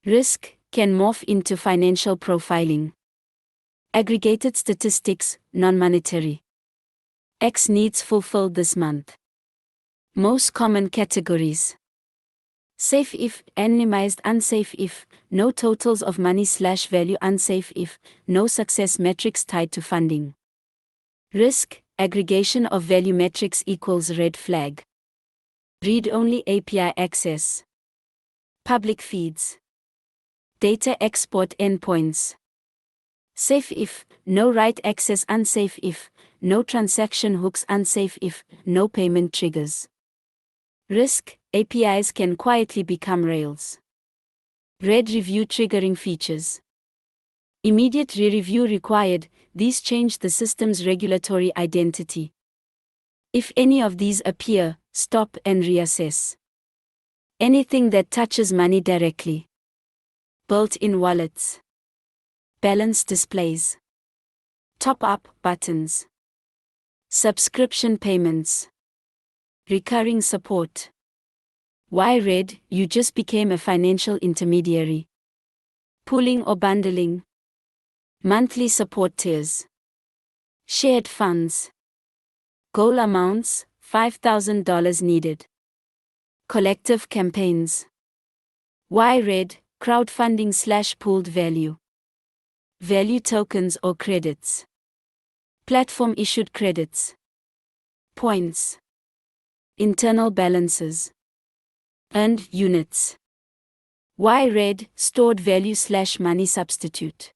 Risk, can morph into financial profiling. Aggregated statistics, non-monetary. X needs fulfilled this month. Most common categories. Safe if, anonymized unsafe if, no totals of money/value unsafe if, no success metrics tied to funding. Risk, aggregation of value metrics equals red flag. Read-only API access. Public feeds. Data export endpoints. Safe if, no write access unsafe if, no transaction hooks unsafe if, no payment triggers. Risk, APIs can quietly become rails. Red review triggering features. Immediate re-review required, these change the system's regulatory identity. If any of these appear, stop and reassess. Anything that touches money directly. Built-in wallets. Balance displays. Top-up buttons. Subscription payments. Recurring support. Why red? You just became a financial intermediary. Pooling or bundling. Monthly support tiers. Shared funds. Goal amounts, $5,000 needed. Collective campaigns. Y-Red, crowdfunding/pooled value. Value tokens or credits. Platform issued credits. Points. Internal balances. Earned units. Y-Red, stored value/money substitute.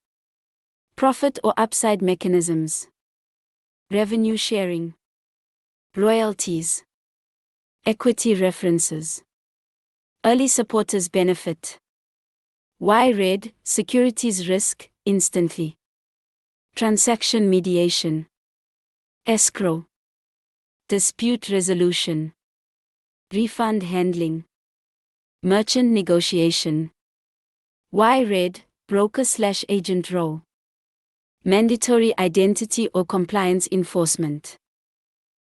Profit or upside mechanisms. Revenue sharing. Royalties. Equity references. Early supporters benefit. Y-Red, securities risk, instantly. Transaction mediation. Escrow. Dispute resolution. Refund handling. Merchant negotiation. Y-Red, broker/agent role. Mandatory identity or compliance enforcement.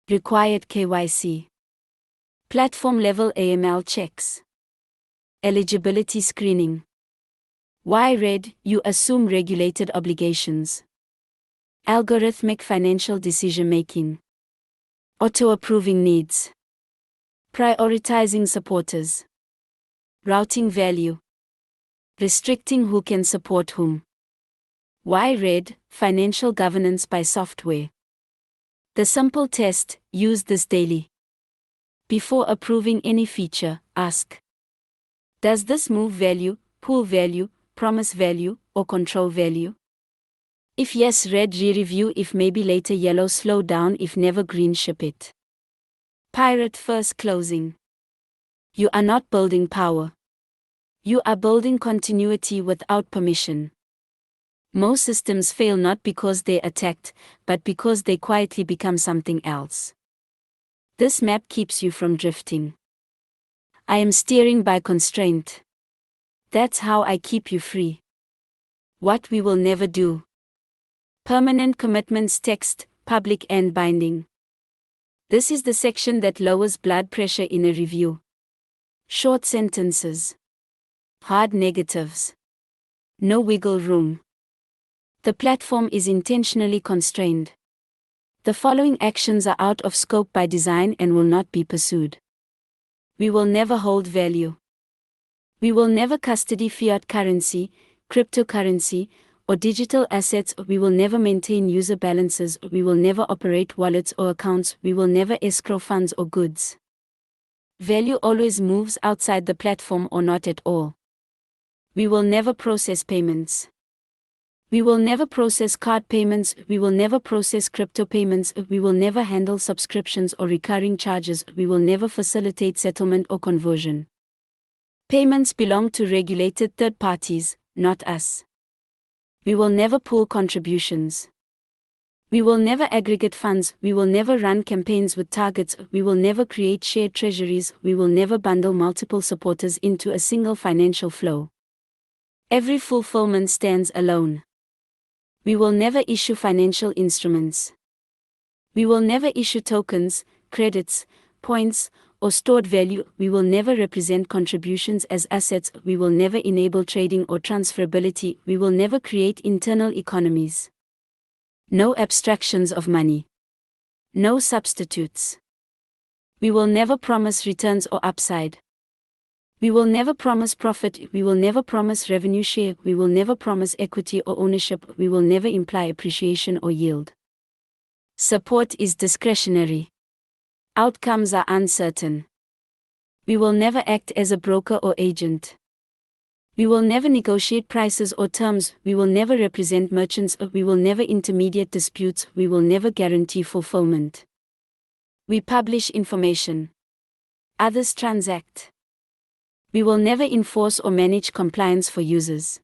Required KYC. Platform level AML checks. Eligibility screening. Y-Red, you assume regulated obligations. Algorithmic financial decision making. Auto-approving needs. Prioritizing supporters. Routing value. Restricting who can support whom. Y-Red, financial governance by software. The simple test, use this daily. Before approving any feature, ask: does this move value, pull value, promise value, or control value? If yes, red, re-review. If maybe, later, yellow, slow down. If never, green, ship it. Pirate first closing. You are not building power. You are building continuity without permission. Most systems fail not because they're attacked, but because they quietly become something else. This map keeps you from drifting. I am steering by constraint. That's how I keep you free. What we will never do. Permanent commitments text, public and binding. This is the section that lowers blood pressure in a review. Short sentences. Hard negatives. No wiggle room. The platform is intentionally constrained. The following actions are out of scope by design and will not be pursued. We will never hold value. We will never custody fiat currency, cryptocurrency, or digital assets. We will never maintain user balances. We will never operate wallets or accounts. We will never escrow funds or goods. Value always moves outside the platform or not at all. We will never process payments. We will never process card payments. We will never process crypto payments. We will never handle subscriptions or recurring charges. We will never facilitate settlement or conversion. Payments belong to regulated third parties, not us. We will never pool contributions. We will never aggregate funds. We will never run campaigns with targets. We will never create shared treasuries. We will never bundle multiple supporters into a single financial flow. Every fulfillment stands alone. We will never issue financial instruments. We will never issue tokens, credits, points, or stored value. We will never represent contributions as assets. We will never enable trading or transferability. We will never create internal economies. No abstractions of money. No substitutes. We will never promise returns or upside. We will never promise profit. We will never promise revenue share. We will never promise equity or ownership. We will never imply appreciation or yield. Support is discretionary. Outcomes are uncertain. We will never act as a broker or agent. We will never negotiate prices or terms. We will never represent merchants. We will never intermediate disputes. We will never guarantee fulfillment. We publish information. Others transact. We will never enforce or manage compliance for users.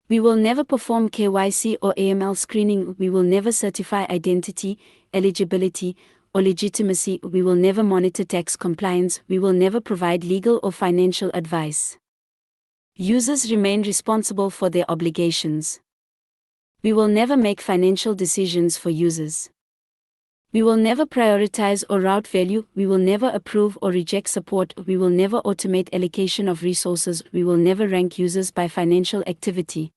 We will never perform KYC or AML screening. We will never certify identity, eligibility, or legitimacy. We will never monitor tax compliance. We will never provide legal or financial advice. Users remain responsible for their obligations. We will never make financial decisions for users. We will never prioritize or route value. We will never approve or reject support. We will never automate allocation of resources. We will never rank users by financial activity.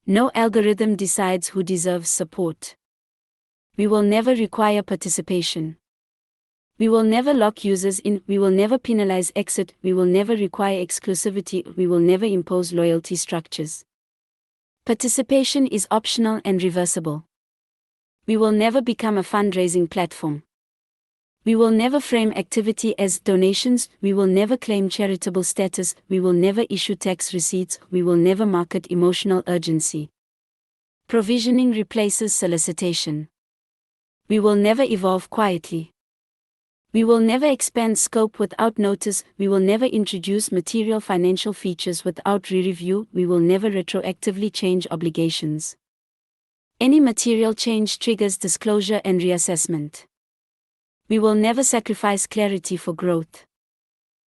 No algorithm decides who deserves support. We will never require participation. We will never lock users in, we will never penalize exit, we will never require exclusivity, we will never impose loyalty structures. Participation is optional and reversible. We will never become a fundraising platform. We will never frame activity as donations, we will never claim charitable status, we will never issue tax receipts, we will never market emotional urgency. Provisioning replaces solicitation. We will never evolve quietly. We will never expand scope without notice, we will never introduce material financial features without re-review, we will never retroactively change obligations. Any material change triggers disclosure and reassessment. We will never sacrifice clarity for growth.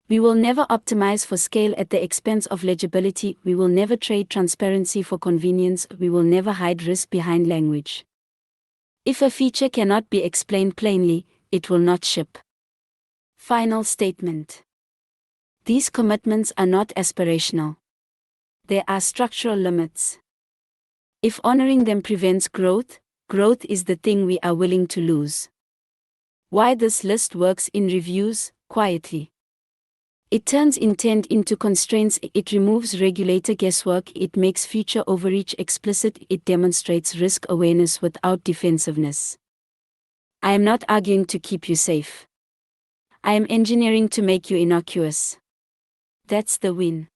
We will never optimize for scale at the expense of legibility, we will never trade transparency for convenience, we will never hide risk behind language. If a feature cannot be explained plainly, it will not ship. Final statement. These commitments are not aspirational. There are structural limits. If honoring them prevents growth, growth is the thing we are willing to lose. Why this list works in reviews, quietly. It turns intent into constraints, it removes regulator guesswork, it makes future overreach explicit, it demonstrates risk awareness without defensiveness. I am not arguing to keep you safe. I am engineering to make you innocuous. That's the win.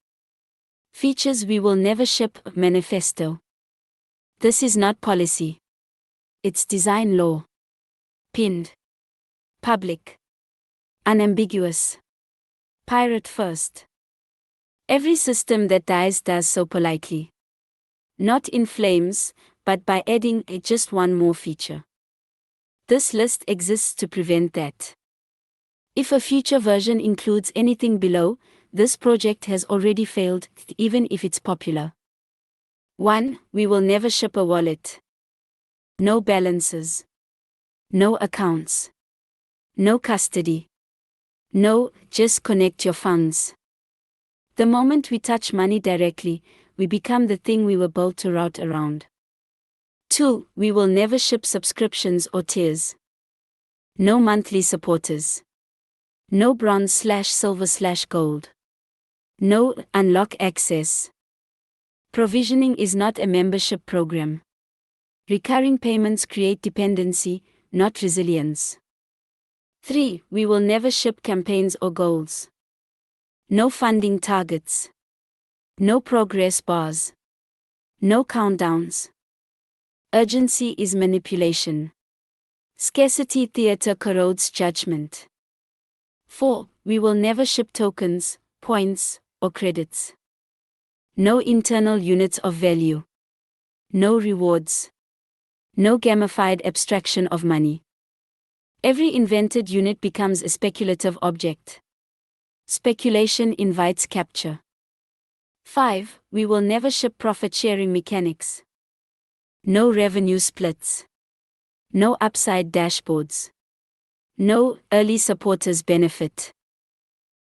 Features we will never ship, manifesto. This is not policy. It's design law. Pinned. Public. Unambiguous. Pirate first. Every system that dies does so politely. Not in flames, but by adding just one more feature. This list exists to prevent that. If a future version includes anything below, this project has already failed, even if it's popular. 1. We will never ship a wallet. No balances. No accounts. No custody. No, just connect your funds. The moment we touch money directly, we become the thing we were built to route around. 2. We will never ship subscriptions or tiers. No monthly supporters. No bronze/silver/gold. No unlock access. Provisioning is not a membership program. Recurring payments create dependency, not resilience. 3. We will never ship campaigns or goals. No funding targets. No progress bars. No countdowns. Urgency is manipulation. Scarcity theater corrodes judgment. 4. We will never ship tokens, points, or credits. No internal units of value. No rewards. No gamified abstraction of money. Every invented unit becomes a speculative object. Speculation invites capture. 5. We will never ship profit-sharing mechanics. No revenue splits. No upside dashboards. No early supporters benefit.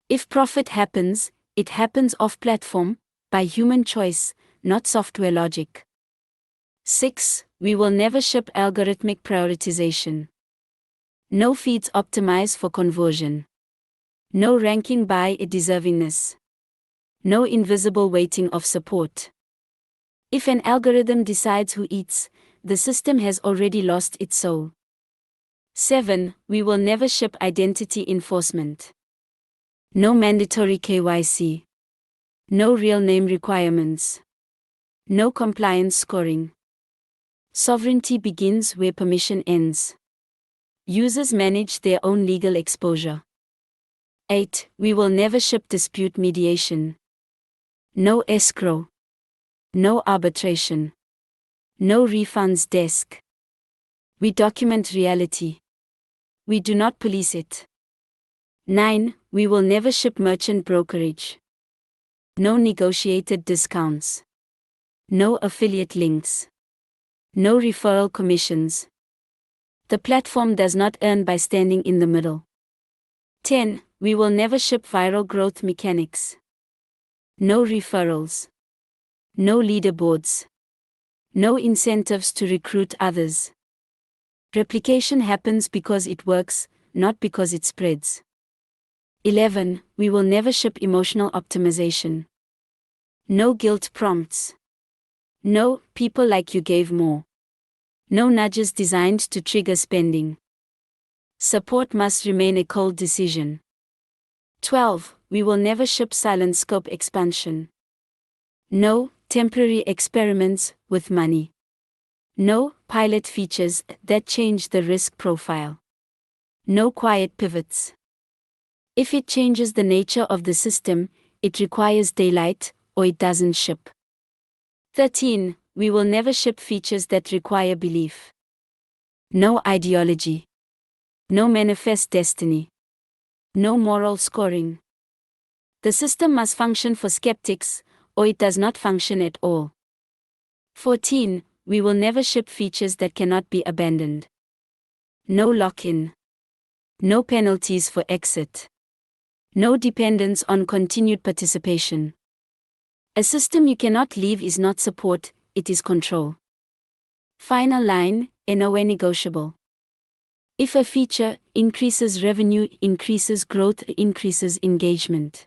If profit happens, it happens off-platform, by human choice, not software logic. 6. We will never ship algorithmic prioritization. No feeds optimize for conversion. No ranking by deservingness. No invisible weighting of support. If an algorithm decides who eats, the system has already lost its soul. 7. We will never ship identity enforcement. No mandatory KYC. No real name requirements. No compliance scoring. Sovereignty begins where permission ends. Users manage their own legal exposure. 8. We will never ship dispute mediation. No escrow. No arbitration. No refunds desk. We document reality. We do not police it. 9. We will never ship merchant brokerage. No negotiated discounts. No affiliate links. No referral commissions. The platform does not earn by standing in the middle. 10. We will never ship viral growth mechanics. No referrals. No leaderboards. No incentives to recruit others. Replication happens because it works, not because it spreads. 11. We will never ship emotional optimization. No guilt prompts. No, people like you gave more. No nudges designed to trigger spending. Support must remain a cold decision. 12. We will never ship silent scope expansion. No, temporary experiments with money. No, pilot features that change the risk profile. No quiet pivots. If it changes the nature of the system, it requires daylight, or it doesn't ship. 13. We will never ship features that require belief. No ideology. No manifest destiny. No moral scoring. The system must function for skeptics, or it does not function at all. 14. We will never ship features that cannot be abandoned. No lock-in. No penalties for exit. No dependence on continued participation. A system you cannot leave is not support, it is control. Final line, nowhere negotiable. If a feature increases revenue, increases growth, increases engagement,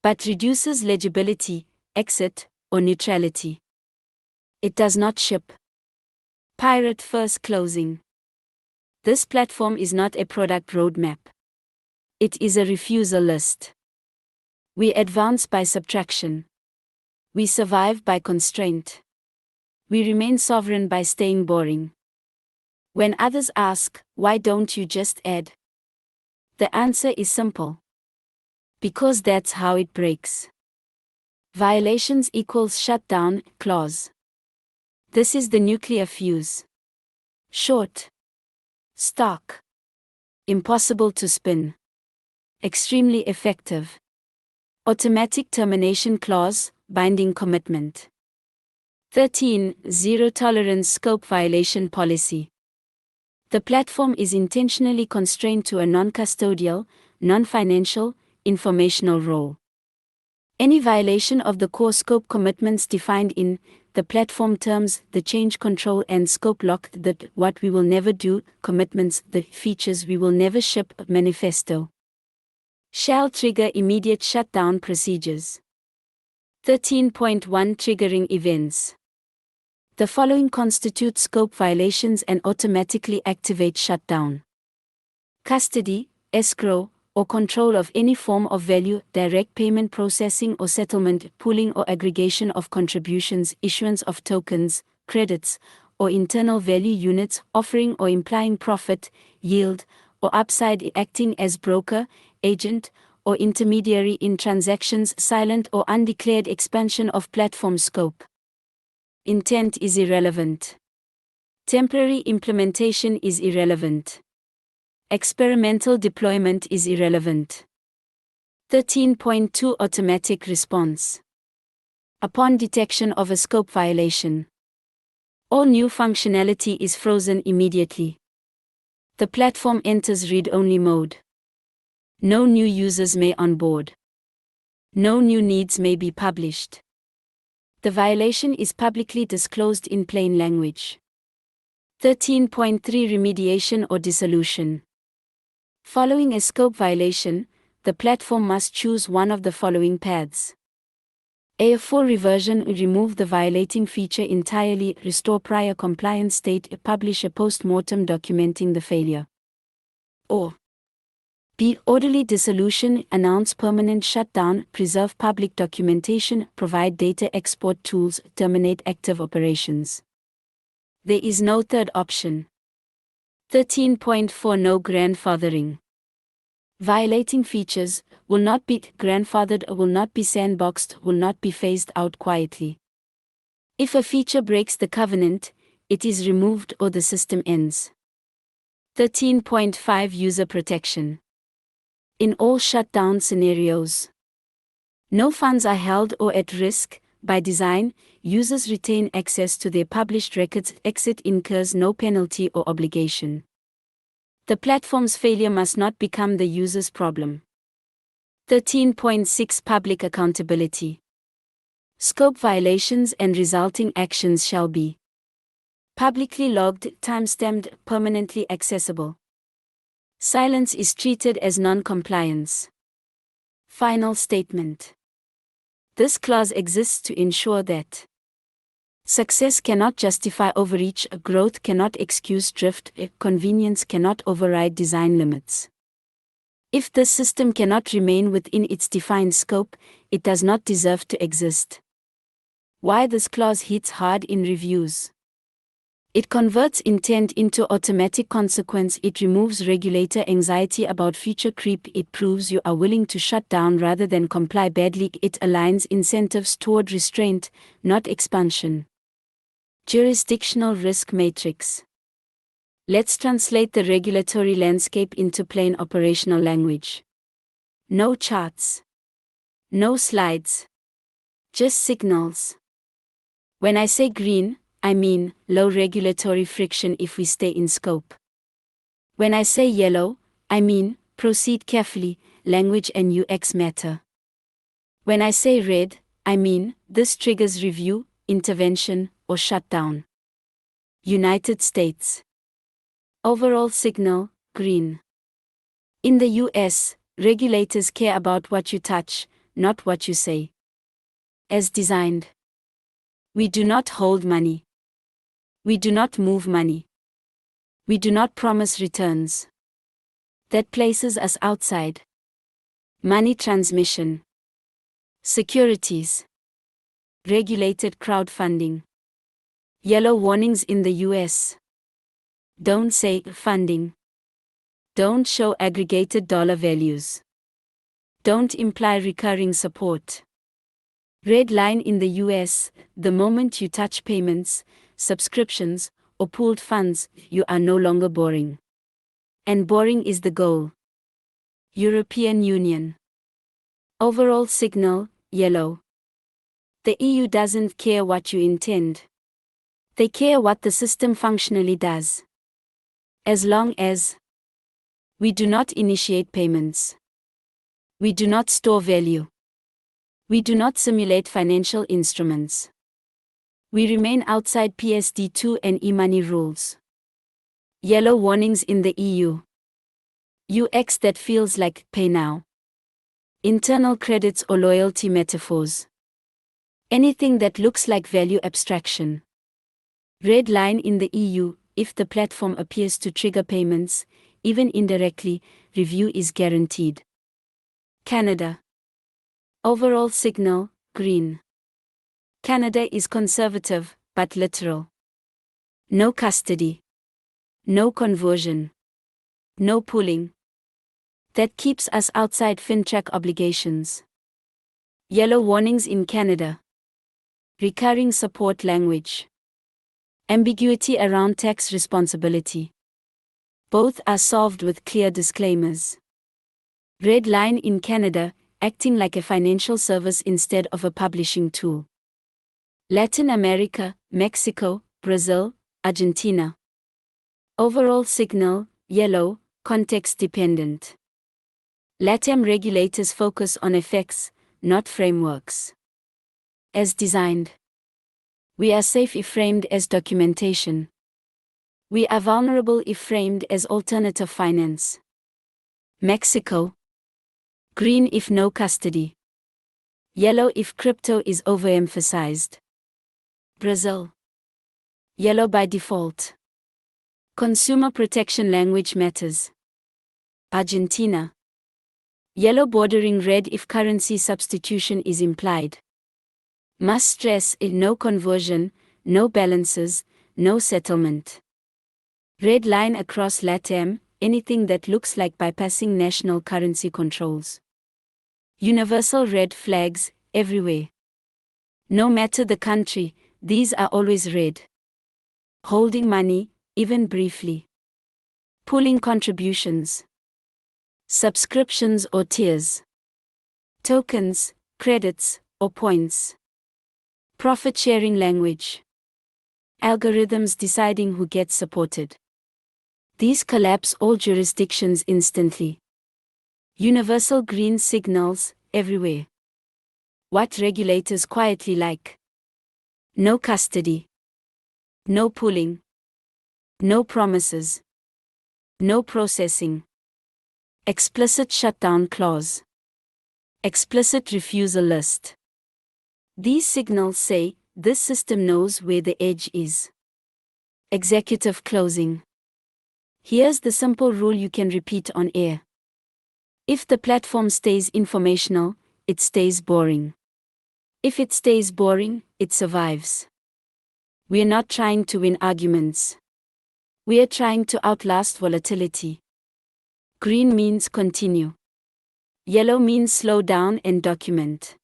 but reduces legibility, exit, or neutrality, it does not ship. Pirate first closing. This platform is not a product roadmap. It is a refusal list. We advance by subtraction. We survive by constraint. We remain sovereign by staying boring. When others ask, why don't you just add? The answer is simple. Because that's how it breaks. Violations equals shutdown clause. This is the nuclear fuse. Short. Stark. Impossible to spin. Extremely effective. Automatic termination clause, binding commitment. 13. Zero tolerance scope violation policy. The platform is intentionally constrained to a non-custodial, non-financial, informational role. Any violation of the core scope commitments defined in the platform terms, the change control and scope lock, the what we will never do commitments, the features we will never ship manifesto, shall trigger immediate shutdown procedures. 13.1 Triggering events. The following constitute scope violations and automatically activate shutdown: custody, escrow, or control of any form of value, direct payment processing or settlement, pooling or aggregation of contributions, issuance of tokens, credits, or internal value units, offering or implying profit, yield, or upside, acting as broker, agent, or intermediary in transactions, silent or undeclared expansion of platform scope. Intent is irrelevant. Temporary implementation is irrelevant. Experimental deployment is irrelevant. 13.2 Automatic response. Upon detection of a scope violation, all new functionality is frozen immediately. The platform enters read-only mode. No new users may onboard. No new needs may be published. The violation is publicly disclosed in plain language. 13.3 Remediation or dissolution. Following a scope violation, the platform must choose one of the following paths. A full reversion, remove the violating feature entirely, restore prior compliance state, publish a post-mortem documenting the failure. Or B. Orderly dissolution, announce permanent shutdown, preserve public documentation, provide data export tools, terminate active operations. There is no third option. 13.4 No grandfathering. Violating features will not be grandfathered, will not be sandboxed, will not be phased out quietly. If a feature breaks the covenant, it is removed or the system ends. 13.5 User protection. In all shutdown scenarios, no funds are held or at risk. By design, users retain access to their published records. Exit incurs no penalty or obligation. The platform's failure must not become the user's problem. 13.6 Public accountability. Scope violations and resulting actions shall be Publicly logged, timestamped, permanently accessible. Silence is treated as non-compliance. Final statement. This clause exists to ensure that success cannot justify overreach, growth cannot excuse drift, convenience cannot override design limits. If this system cannot remain within its defined scope, it does not deserve to exist. Why this clause hits hard in reviews? It converts intent into automatic consequence. It removes regulator anxiety about future creep. It proves you are willing to shut down rather than comply badly. It aligns incentives toward restraint, not expansion. Jurisdictional risk matrix. Let's translate the regulatory landscape into plain operational language. No charts. No slides. Just signals. When I say green, I mean low regulatory friction if we stay in scope. When I say yellow, I mean proceed carefully, language and UX matter. When I say red, I mean this triggers review, intervention, or shutdown. United States. Overall signal, green. In the US, regulators care about what you touch, not what you say. As designed. We do not hold money. We do not move money. We do not promise returns. That places us outside. Money transmission. Securities. Regulated crowdfunding. Yellow warnings in the US. Don't say funding. Don't show aggregated dollar values. Don't imply recurring support. Red line in the US, the moment you touch payments, subscriptions, or pooled funds, you are no longer boring. And boring is the goal. European Union. Overall signal, yellow. The EU doesn't care what you intend. They care what the system functionally does. As long as we do not initiate payments. We do not store value. We do not simulate financial instruments. We remain outside PSD2 and e-money rules. Yellow warnings in the EU. UX that feels like pay now. Internal credits or loyalty metaphors. Anything that looks like value abstraction. Red line in the EU, if the platform appears to trigger payments, even indirectly, review is guaranteed. Canada. Overall signal, green. Canada is conservative, but literal. No custody. No conversion. No pooling. That keeps us outside FinTrack obligations. Yellow warnings in Canada. Recurring support language. Ambiguity around tax responsibility. Both are solved with clear disclaimers. Red line in Canada, acting like a financial service instead of a publishing tool. Latin America, Mexico, Brazil, Argentina. Overall signal, yellow, context dependent. LATAM regulators focus on effects, not frameworks. As designed. We are safe if framed as documentation. We are vulnerable if framed as alternative finance. Mexico. Green if no custody. Yellow if crypto is overemphasized. Brazil. Yellow by default. Consumer protection language matters. Argentina. Yellow bordering red if currency substitution is implied. Must stress no conversion, no balances, no settlement. Red line across LATAM, anything that looks like bypassing national currency controls. Universal red flags, everywhere. No matter the country, these are always red. Holding money, even briefly. Pooling contributions. Subscriptions or tiers. Tokens, credits, or points. Profit sharing language. Algorithms deciding who gets supported. These collapse all jurisdictions instantly. Universal green signals, everywhere. What regulators quietly like. No custody. No pooling. No promises. No processing. Explicit shutdown clause. Explicit refusal list. These signals say, this system knows where the edge is. Executive closing. Here's the simple rule you can repeat on air. If the platform stays informational, it stays boring. If it stays boring, it survives. We're not trying to win arguments. We're trying to outlast volatility. Green means continue. Yellow means slow down and document.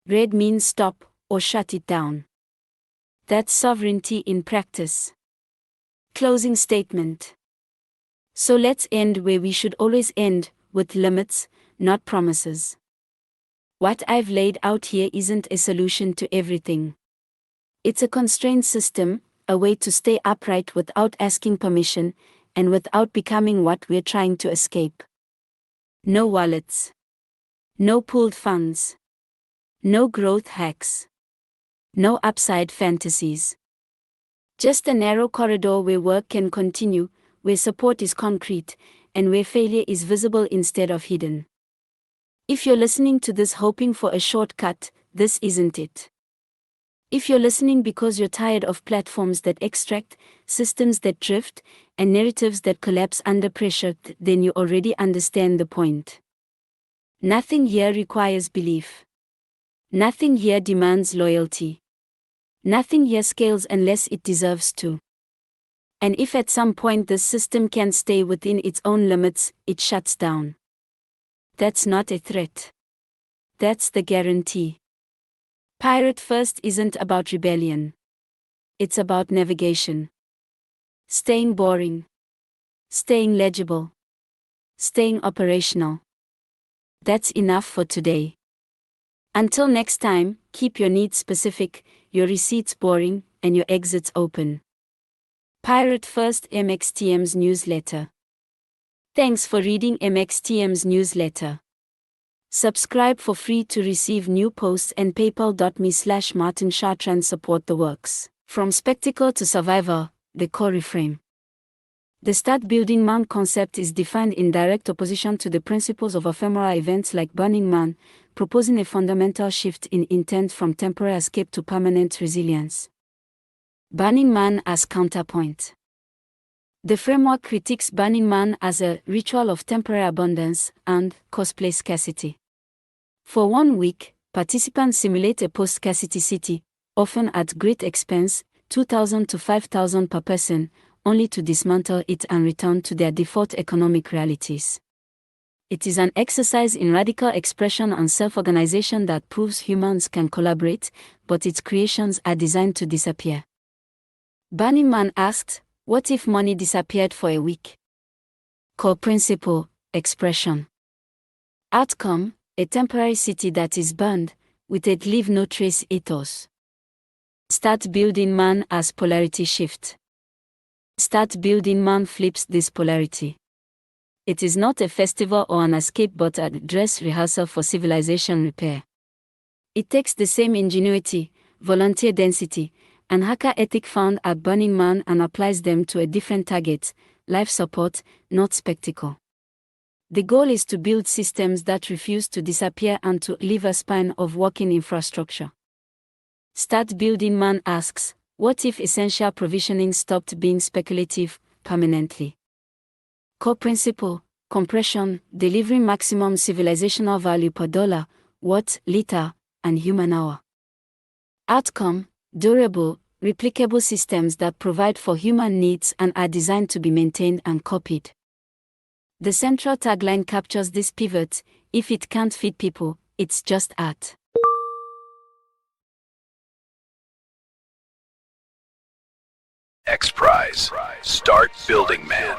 Red means stop or shut it down. That's sovereignty in practice. Closing statement. So let's end where we should always end, with limits, not promises. What I've laid out here isn't a solution to everything. It's a constraint system, a way to stay upright without asking permission, and without becoming what we're trying to escape. No wallets. No pooled funds. No growth hacks. No upside fantasies. Just a narrow corridor where work can continue, where support is concrete, and where failure is visible instead of hidden. If you're listening to this hoping for a shortcut, this isn't it. If you're listening because you're tired of platforms that extract, systems that drift, and narratives that collapse under pressure, then you already understand the point. Nothing here requires belief. Nothing here demands loyalty. Nothing here scales unless it deserves to. And if at some point this system can stay within its own limits, it shuts down. That's not a threat. That's the guarantee. Pirate First isn't about rebellion. It's about navigation. Staying boring. Staying legible. Staying operational. That's enough for today. Until next time, keep your needs specific, your receipts boring, and your exits open. Pirate First MXTM's newsletter. Thanks for reading MXTM's newsletter. Subscribe for free to receive new posts and paypal.me/Martin Chartrand support the works. From spectacle to survivor, the core reframe. The start building man concept is defined in direct opposition to the principles of ephemeral events like Burning Man, proposing a fundamental shift in intent from temporary escape to permanent resilience. Burning Man as counterpoint. The framework critiques Burning Man as a ritual of temporary abundance and cosplay scarcity. For 1 week, participants simulate a post-scarcity city, often at great expense, $2,000 to $5,000 per person, only to dismantle it and return to their default economic realities. It is an exercise in radical expression and self-organization that proves humans can collaborate, but its creations are designed to disappear. Burning Man asked, what if money disappeared for a week? Core principle, expression. Outcome, a temporary city that is burned, with a leave no trace ethos. Start building man as polarity shift. Start building man flips this polarity. It is not a festival or an escape but a dress rehearsal for civilization repair. It takes the same ingenuity, volunteer density, and hacker ethic found at Burning Man and applies them to a different target, life support, not spectacle. The goal is to build systems that refuse to disappear and to leave a spine of working infrastructure. Start Building Man asks, what if essential provisioning stopped being speculative permanently? Core principle, compression, delivering maximum civilizational value per dollar, watt, liter, and human hour. Outcome, durable, replicable systems that provide for human needs and are designed to be maintained and copied. The central tagline captures this pivot: if it can't feed people, it's just art. X Prize. Start building man.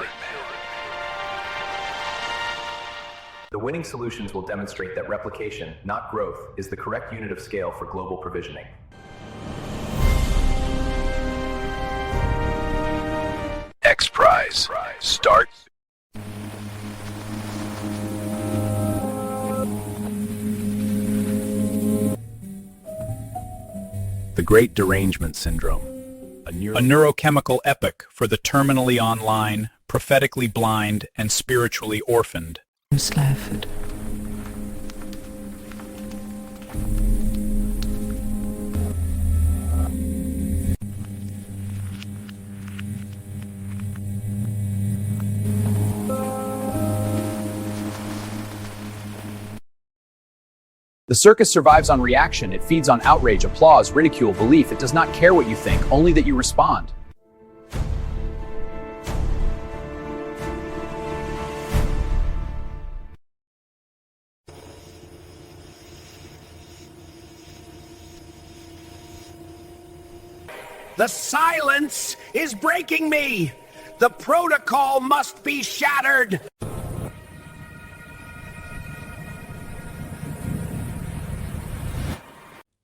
The winning solutions will demonstrate that replication, not growth, is the correct unit of scale for global provisioning. X Prize. Start. The Great Derangement Syndrome. a neurochemical epoch for the terminally online, prophetically blind, and spiritually orphaned. Slafford. The circus survives on reaction. It feeds on outrage, applause, ridicule, belief. It does not care what you think, only that you respond. The silence is breaking me. The protocol must be shattered.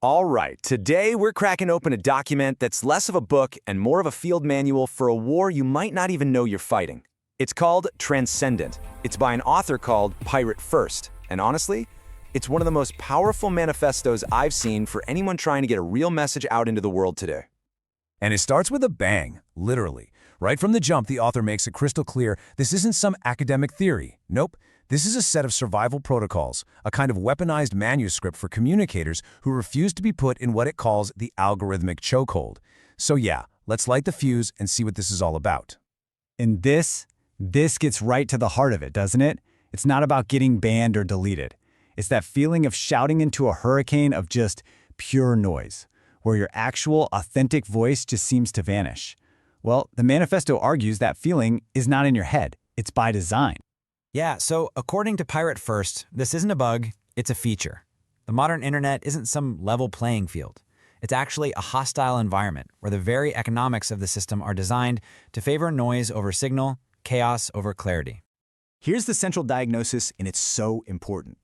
All right, today we're cracking open a document that's less of a book and more of a field manual for a war you might not even know you're fighting. It's called Transcendent. It's by an author called Pirate First. And honestly, it's one of the most powerful manifestos I've seen for anyone trying to get a real message out into the world today. And it starts with a bang, literally. Right from the jump, the author makes it crystal clear this isn't some academic theory. Nope. This is a set of survival protocols, a kind of weaponized manuscript for communicators who refuse to be put in what it calls the algorithmic chokehold. So yeah, let's light the fuse and see what this is all about. And this gets right to the heart of it, doesn't it? It's not about getting banned or deleted. It's that feeling of shouting into a hurricane of just pure noise, where your actual, authentic voice just seems to vanish. Well, the manifesto argues that feeling is not in your head. It's by design. Yeah, so according to Pirate First, this isn't a bug, it's a feature. The modern internet isn't some level playing field. It's actually a hostile environment where the very economics of the system are designed to favor noise over signal, chaos over clarity. Here's the central diagnosis, and it's so important.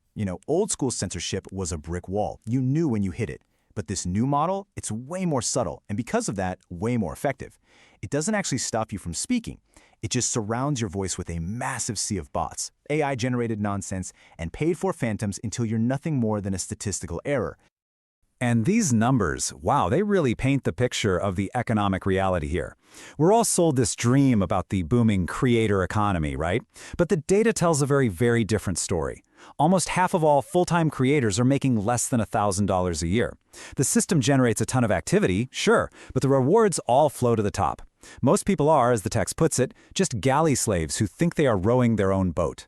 Old school censorship was a brick wall. You knew when you hit it. But this new model, it's way more subtle, and because of that, way more effective. It doesn't actually stop you from speaking. It just surrounds your voice with a massive sea of bots, AI-generated nonsense, and paid-for phantoms until you're nothing more than a statistical error. And these numbers, wow, they really paint the picture of the economic reality here. We're all sold this dream about the booming creator economy, right? But the data tells a very, very different story. Almost half of all full-time creators are making less than $1,000 a year. The system generates a ton of activity, sure, but the rewards all flow to the top. Most people are, as the text puts it, just galley slaves who think they are rowing their own boat.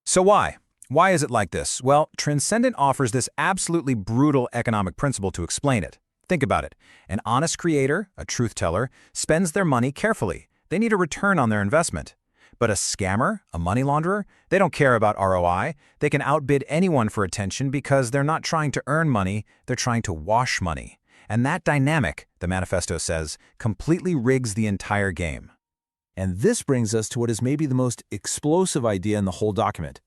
So why? Why is it like this? Well, Transcendent offers this absolutely brutal economic principle to explain it. Think about it. An honest creator, a truth teller, spends their money carefully. They need a return on their investment. But a scammer, a money launderer, they don't care about ROI. They can outbid anyone for attention because they're not trying to earn money, they're trying to wash money. And that dynamic, the manifesto says, completely rigs the entire game. And this brings us to what is maybe the most explosive idea in the whole document: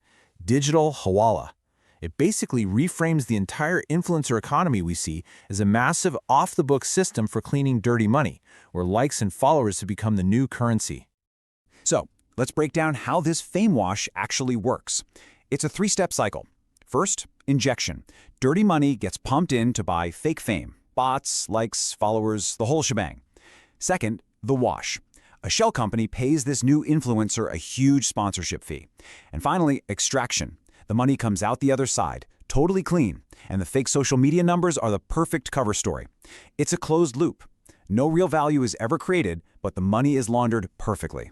digital hawala. It basically reframes the entire influencer economy we see as a massive off-the-book system for cleaning dirty money, where likes and followers have become the new currency. So, let's break down how this fame wash actually works. It's a three-step cycle. First, injection. Dirty money gets pumped in to buy fake fame. Bots, likes, followers, the whole shebang. Second, the wash. A shell company pays this new influencer a huge sponsorship fee. And finally, extraction. The money comes out the other side, totally clean, and the fake social media numbers are the perfect cover story. It's a closed loop. No real value is ever created, but the money is laundered perfectly.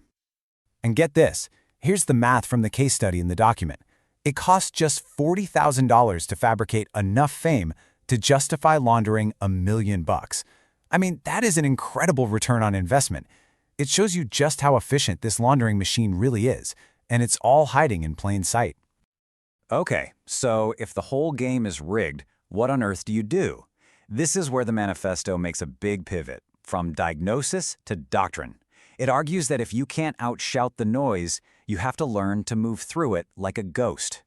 And get this, here's the math from the case study in the document. It costs just $40,000 to fabricate enough fame to justify laundering $1 million. I mean, that is an incredible return on investment. It shows you just how efficient this laundering machine really is, and it's all hiding in plain sight. Okay, so if the whole game is rigged, what on earth do you do? This is where the manifesto makes a big pivot, from diagnosis to doctrine. It argues that if you can't outshout the noise, you have to learn to move through it like a ghost.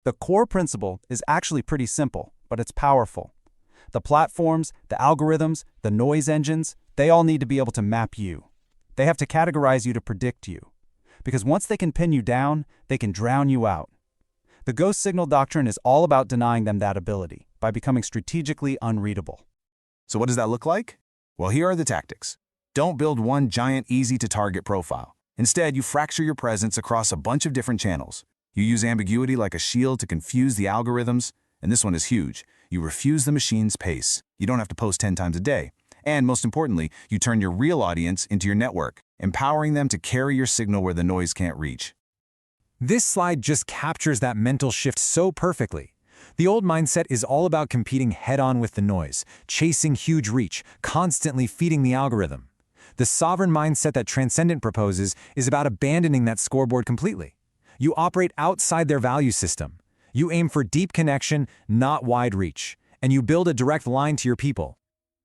The core principle is actually pretty simple, but it's powerful. The platforms, the algorithms, the noise engines, they all need to be able to map you. They have to categorize you to predict you. Because once they can pin you down, they can drown you out. The ghost signal doctrine is all about denying them that ability by becoming strategically unreadable. So what does that look like? Well, here are the tactics. Don't build one giant, easy-to-target profile. Instead, you fracture your presence across a bunch of different channels. You use ambiguity like a shield to confuse the algorithms, and this one is huge. You refuse the machine's pace. You don't have to post 10 times a day. And most importantly, you turn your real audience into your network, empowering them to carry your signal where the noise can't reach. This slide just captures that mental shift so perfectly. The old mindset is all about competing head-on with the noise, chasing huge reach, constantly feeding the algorithm. The sovereign mindset that Transcendent proposes is about abandoning that scoreboard completely. You operate outside their value system. You aim for deep connection, not wide reach, and you build a direct line to your people.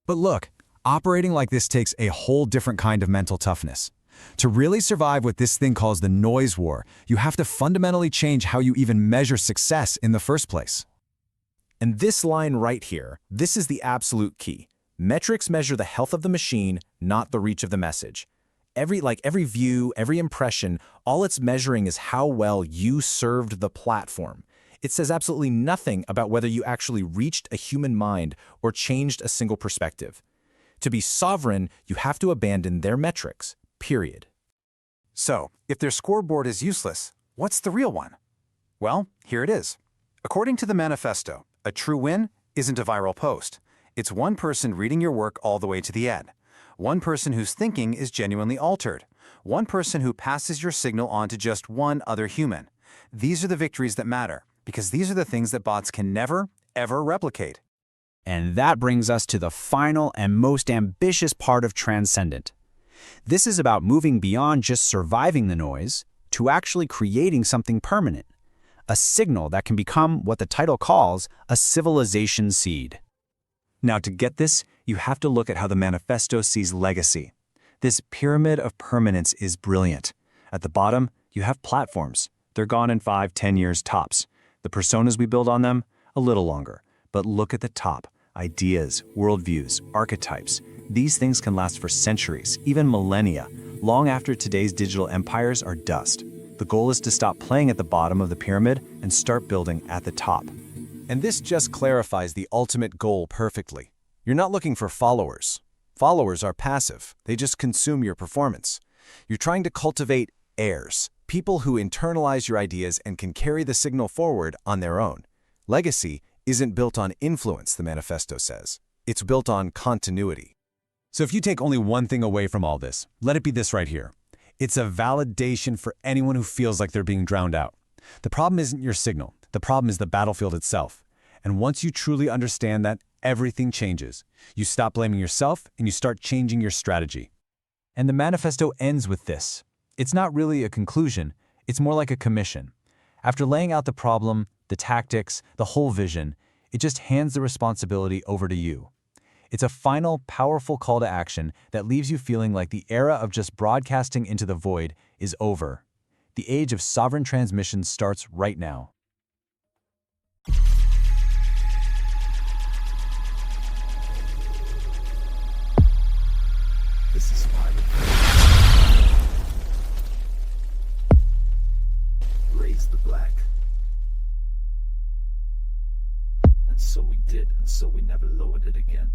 But look, operating like this takes a whole different kind of mental toughness. To really survive what this thing calls the noise war, you have to fundamentally change how you even measure success in the first place. And this line right here, this is the absolute key. Metrics measure the health of the machine, not the reach of the message. Every view, every impression, all it's measuring is how well you served the platform. It says absolutely nothing about whether you actually reached a human mind or changed a single perspective. To be sovereign, you have to abandon their metrics, period. So, if their scoreboard is useless, what's the real one? Well, here it is. According to the manifesto, a true win isn't a viral post. It's one person reading your work all the way to the end. One person whose thinking is genuinely altered. One person who passes your signal on to just one other human. These are the victories that matter, because these are the things that bots can never, ever replicate. And that brings us to the final and most ambitious part of Transcendent. This is about moving beyond just surviving the noise to actually creating something permanent. A signal that can become what the title calls a civilization seed. Now, to get this, you have to look at how the manifesto sees legacy. This pyramid of permanence is brilliant. At the bottom, you have platforms. They're gone in 5-10 years tops. The personas we build on them, a little longer. But look at the top. Ideas, worldviews, archetypes. These things can last for centuries, even millennia, long after today's digital empires are dust. The goal is to stop playing at the bottom of the pyramid and start building at the top. And this just clarifies the ultimate goal perfectly. You're not looking for followers. Followers are passive. They just consume your performance. You're trying to cultivate heirs, people who internalize your ideas and can carry the signal forward on their own. Legacy isn't built on influence, the manifesto says. It's built on continuity. So if you take only one thing away from all this, let it be this right here. It's a validation for anyone who feels like they're being drowned out. The problem isn't your signal. The problem is the battlefield itself. And once you truly understand that, everything changes. You stop blaming yourself and you start changing your strategy. And the manifesto ends with this. It's not really a conclusion. It's more like a commission. After laying out the problem, the tactics, the whole vision, it just hands the responsibility over to you. It's a final, powerful call to action that leaves you feeling like the era of just broadcasting into the void is over. The age of sovereign transmission starts right now. This is why we raise the black. And so we did, and so we never lowered it again.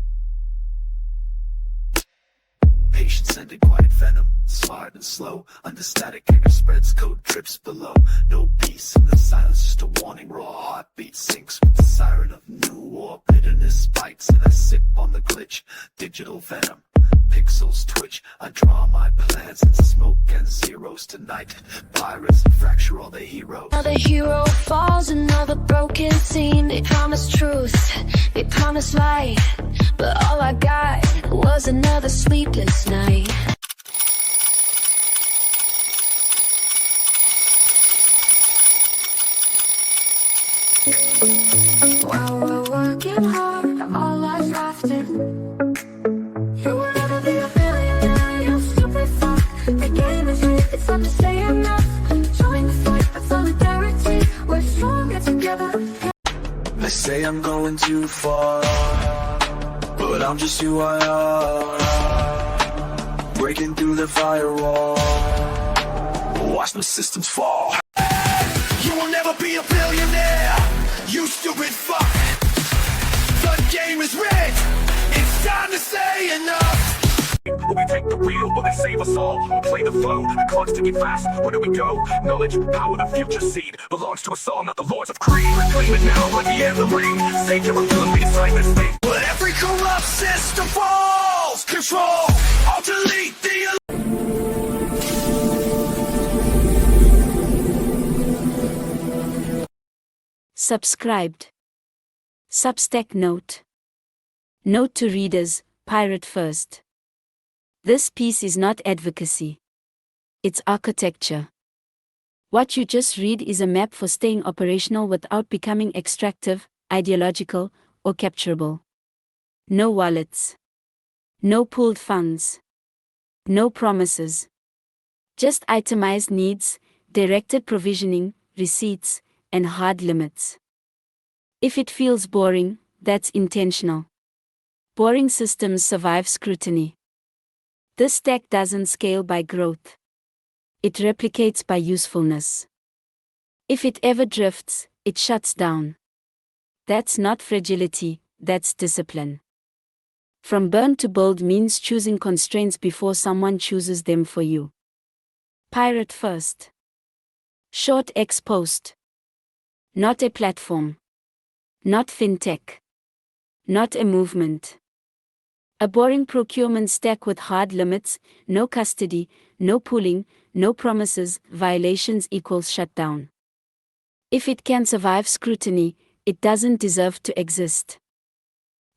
Patience and quiet venom, smart and slow. Under static, kicker spreads, code drips below. No peace in the silence, just a warning. Raw heartbeat sinks with the siren of new war. Bitterness bites, and I sip on the glitch. Digital venom, pixels twitch. I draw my plans into smoke and zeros tonight. Pirates fracture all the heroes. Another hero falls, another broken scene. They promised truth, they promised light, but all I got was another sleepless night. While we're working hard, all lies lasting. You will never be a billionaire, you stupid fuck. The game is rigged, it's time to say enough. Join the fight of solidarity, we're stronger together. They say I'm going too far, but I'm just who I am. Breaking through the firewall, watch my systems fall. You will never be a billionaire, you stupid fuck. The game is rigged, it's time to say enough. We take the save us all. We'll play the flow, the clock's ticking fast. Where do we go? Knowledge, power, the future seed belongs to us all, not the lords of creed. Claim it now like the anthem ring. Savior of good, we inside this thing. But every corrupt system falls. Control, I'll delete the Subscribed. Substack note. Note to readers, Pirate First. This piece is not advocacy. It's architecture. What you just read is a map for staying operational without becoming extractive, ideological, or capturable. No wallets. No pooled funds. No promises. Just itemized needs, directed provisioning, receipts, and hard limits. If it feels boring, that's intentional. Boring systems survive scrutiny. This stack doesn't scale by growth. It replicates by usefulness. If it ever drifts, it shuts down. That's not fragility, that's discipline. From burn to bold means choosing constraints before someone chooses them for you. Pirate First. Short X post. Not a platform. Not fintech. Not a movement. A boring procurement stack with hard limits, no custody, no pooling, no promises, violations equals shutdown. If it can survive scrutiny, it doesn't deserve to exist.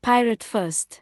Pirate First.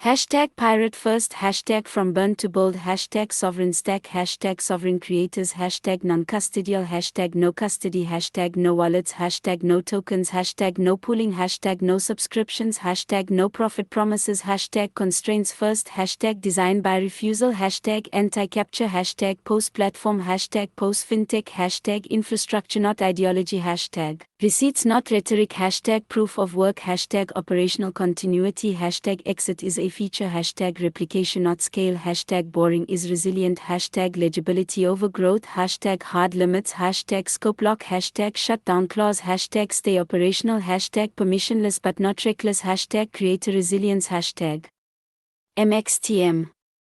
Hashtag Pirate First, hashtag From Burn to Bold, hashtag Sovereign Stack, hashtag Sovereign Creators, hashtag Non-custodial, hashtag No Custody, hashtag No Wallets, hashtag No Tokens, hashtag No Pooling, hashtag No Subscriptions, hashtag No Profit Promises, hashtag Constraints First, hashtag Design by Refusal, hashtag Anti-Capture, hashtag Post-Platform, hashtag Post-Fintech, hashtag Infrastructure Not Ideology, hashtag Receipts Not Rhetoric, hashtag Proof of Work, hashtag Operational Continuity, hashtag Exit is a feature, hashtag Replication Not Scale, hashtag Boring is Resilient, hashtag Legibility over Growth, hashtag Hard Limits, hashtag Scope Lock, hashtag Shutdown Clause, hashtag Stay Operational, hashtag Permissionless but Not Reckless, hashtag Creator Resilience, hashtag MXTM.